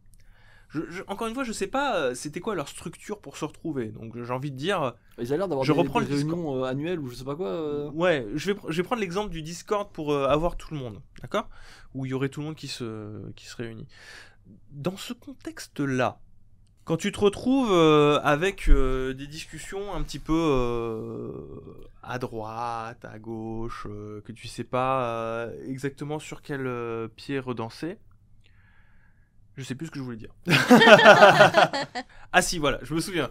encore une fois, je sais pas c'était quoi leur structure pour se retrouver. Donc j'ai envie de dire... Ils ont l'air d'avoir des réunions annuelles ou je sais pas quoi. Ouais, je vais prendre l'exemple du Discord pour avoir tout le monde, d'accord ? Où il y aurait tout le monde qui se réunit. Dans ce contexte-là, Quand tu te retrouves avec des discussions un petit peu à droite, à gauche, que tu sais pas exactement sur quel pied redanser, je sais plus ce que je voulais dire. Ah si, voilà, je me souviens.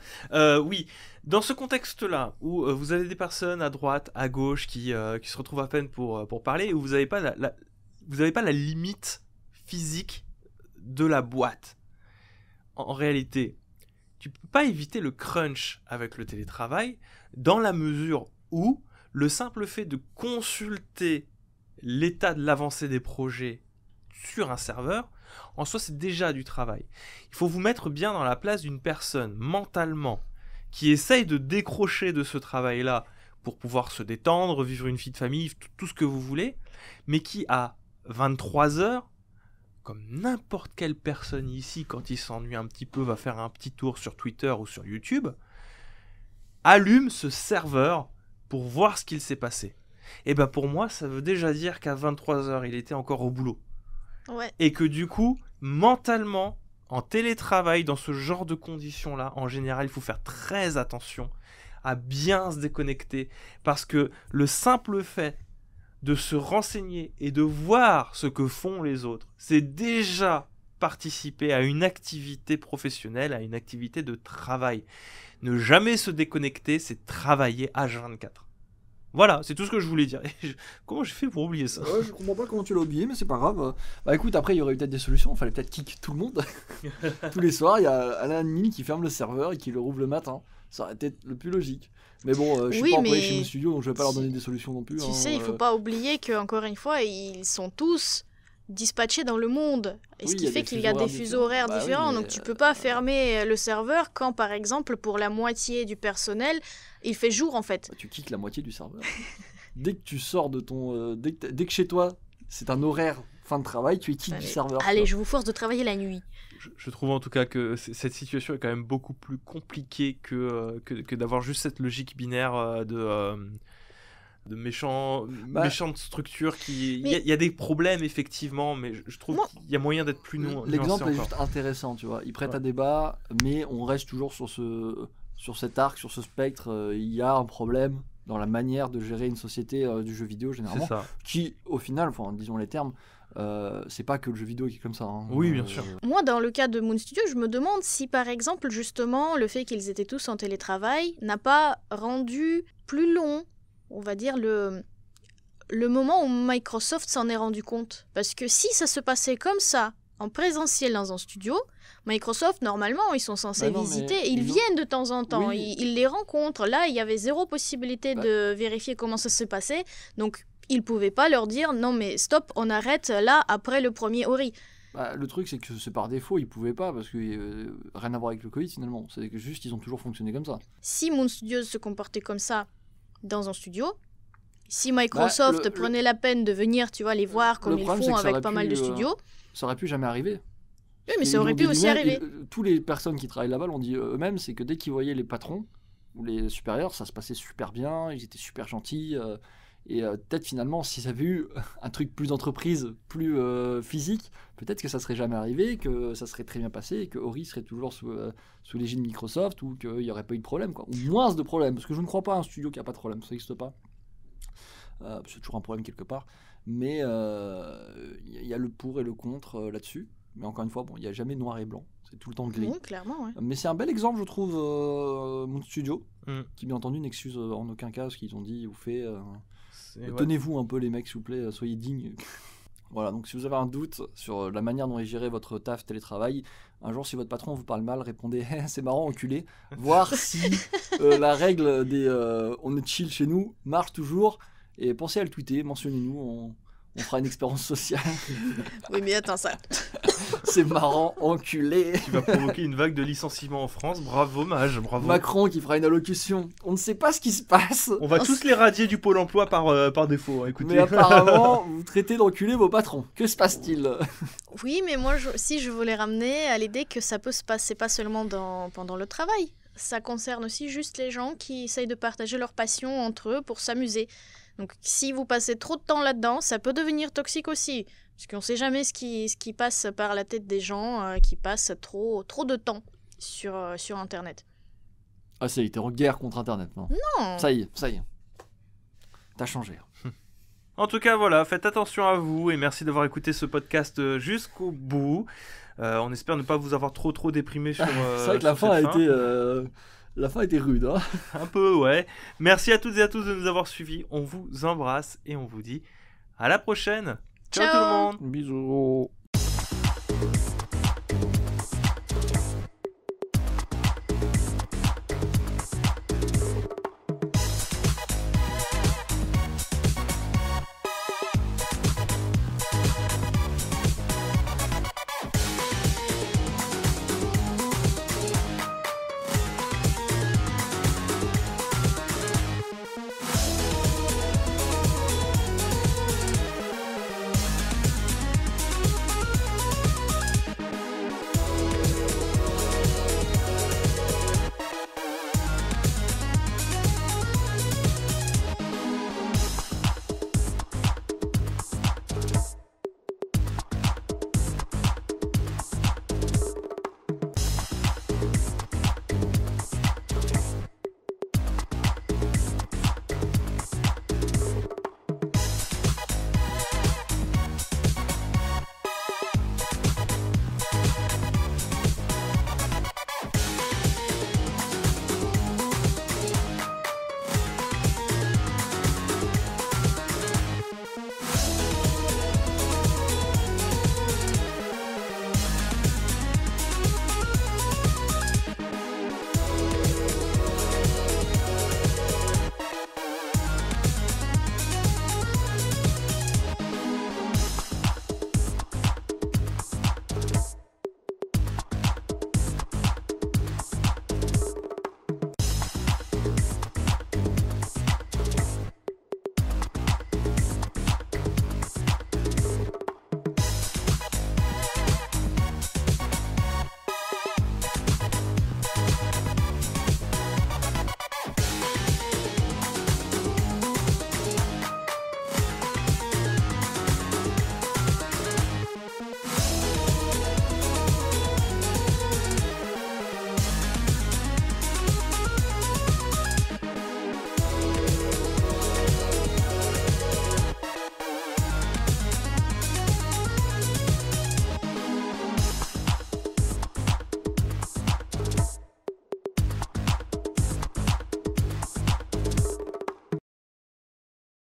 Oui, dans ce contexte-là, où vous avez des personnes à droite, à gauche, qui se retrouvent à peine pour parler, où vous n'avez pas la limite physique de la boîte. En réalité, tu peux pas éviter le crunch avec le télétravail, dans la mesure où le simple fait de consulter l'état de l'avancée des projets sur un serveur, en soi, c'est déjà du travail. Il faut vous mettre bien dans la place d'une personne, mentalement, qui essaye de décrocher de ce travail-là pour pouvoir se détendre, vivre une vie de famille, tout ce que vous voulez, mais qui, à 23 heures, comme n'importe quelle personne ici, quand il s'ennuie un petit peu, va faire un petit tour sur Twitter ou sur YouTube, allume ce serveur pour voir ce qu'il s'est passé. Et ben pour moi, ça veut déjà dire qu'à 23 heures, il était encore au boulot. Ouais. Et que du coup, mentalement, en télétravail, dans ce genre de conditions-là, en général, il faut faire très attention à bien se déconnecter. Parce que le simple fait de se renseigner et de voir ce que font les autres, c'est déjà participer à une activité professionnelle, à une activité de travail. Ne jamais se déconnecter, c'est travailler H24. Voilà, c'est tout ce que je voulais dire. Comment j'ai fait pour oublier ça ? Je comprends pas comment tu l'as oublié, mais c'est pas grave. Bah écoute, après il y aurait eu peut-être des solutions, il fallait peut-être kick tout le monde. Tous les soirs, il y a un admin qui ferme le serveur et qui le rouvre le matin. Ça aurait été le plus logique. Mais bon, je suis pas employé chez mon studio, donc je vais pas leur donner des solutions non plus. Tu sais, il faut pas oublier qu'encore une fois, ils sont tous dispatchés dans le monde. Et ce qui fait qu'il y a des fuseaux horaires différents. Donc tu peux pas fermer le serveur quand, par exemple, pour la moitié du personnel, il fait jour en fait. Bah, tu kicks la moitié du serveur. Dès que tu sors de ton... dès que chez toi, c'est un horaire fin de travail, tu es kick du serveur. Allez, je vous force de travailler la nuit. Je trouve en tout cas que cette situation est quand même beaucoup plus compliquée que d'avoir juste cette logique binaire de méchantes structures qui... Il y a des problèmes effectivement, mais je trouve qu'il y a moyen d'être plus nuancé. L'exemple est juste intéressant, tu vois. Il prête à débat, mais on reste toujours sur cet arc, sur ce spectre. Il y a un problème dans la manière de gérer une société du jeu vidéo généralement, qui au final, enfin, disons les termes, c'est pas que le jeu vidéo qui est comme ça. Hein. Oui, bien sûr. Moi, dans le cas de Moon Studio, je me demande si, par exemple, justement, le fait qu'ils étaient tous en télétravail n'a pas rendu plus long, on va dire, le moment où Microsoft s'en est rendu compte. Parce que si ça se passait comme ça, en présentiel dans un studio, Microsoft, normalement, ils sont censés visiter, ils viennent de temps en temps, ils les rencontrent. Là, il y avait zéro possibilité de vérifier comment ça se passait, donc ils pouvaient pas leur dire non mais stop, on arrête là après le premier Ori. Le truc c'est que c'est par défaut, ils pouvaient pas parce que rien à voir avec le Covid finalement, c'est que juste ils ont toujours fonctionné comme ça. Si Moon Studios se comportait comme ça dans un studio, si Microsoft prenait la peine de venir, tu vois, les voir comme ils font avec pas mal de studios, ça aurait pu jamais arriver. Oui, mais ça aurait pu aussi arriver. Tous les personnes qui travaillent là-bas l'ont dit eux-mêmes, c'est que dès qu'ils voyaient les patrons ou les supérieurs, ça se passait super bien, ils étaient super gentils. Et peut-être finalement, si ça avait eu un truc plus d'entreprise, plus physique, peut-être que ça serait jamais arrivé, que ça serait très bien passé, et que Ori serait toujours sous l'égide Microsoft, ou qu'il n'y aurait pas eu de problème, quoi. Ou moins de problèmes, parce que je ne crois pas à un studio qui n'a pas de problème, ça n'existe pas. C'est toujours un problème quelque part. Mais il y a le pour et le contre là-dessus. Mais encore une fois, il n'y a jamais noir et blanc. C'est tout le temps gris. Oui, clairement, ouais. Mais c'est un bel exemple, je trouve, Moon Studio, qui bien entendu n'excuse en aucun cas ce qu'ils ont dit ou fait. Tenez-vous un peu les mecs, s'il vous plaît, soyez dignes. Voilà, donc si vous avez un doute sur la manière dont est géré votre taf télétravail, un jour si votre patron vous parle mal, répondez c'est marrant enculé, voir si la règle des on est chill chez nous marche toujours, et pensez à le tweeter, mentionnez-nous, on fera une expérience sociale. Oui mais attends ça. C'est marrant, enculé. Qui va provoquer une vague de licenciements en France. Bravo Mage, bravo. Macron qui fera une allocution. On ne sait pas ce qui se passe. On va tous les radier du Pôle emploi par défaut. Hein, écoutez. Mais apparemment, vous traitez d'enculé vos patrons. Que se passe-t-il ? Oui, mais moi, si je voulais ramener à l'idée que ça peut se passer pas seulement pendant le travail. Ça concerne aussi juste les gens qui essayent de partager leur passion entre eux pour s'amuser. Donc si vous passez trop de temps là-dedans, ça peut devenir toxique aussi. Parce qu'on ne sait jamais ce qui passe par la tête des gens qui passent trop de temps sur Internet. Ah, ça y est, t'es en guerre contre Internet, non? Non. Ça y est. T'as changé. En tout cas, voilà, faites attention à vous et merci d'avoir écouté ce podcast jusqu'au bout. On espère ne pas vous avoir trop déprimé sur. C'est vrai que la fin a été rude. Hein. Un peu, ouais. Merci à toutes et à tous de nous avoir suivis. On vous embrasse et on vous dit à la prochaine. Ciao tout le monde. Bisous.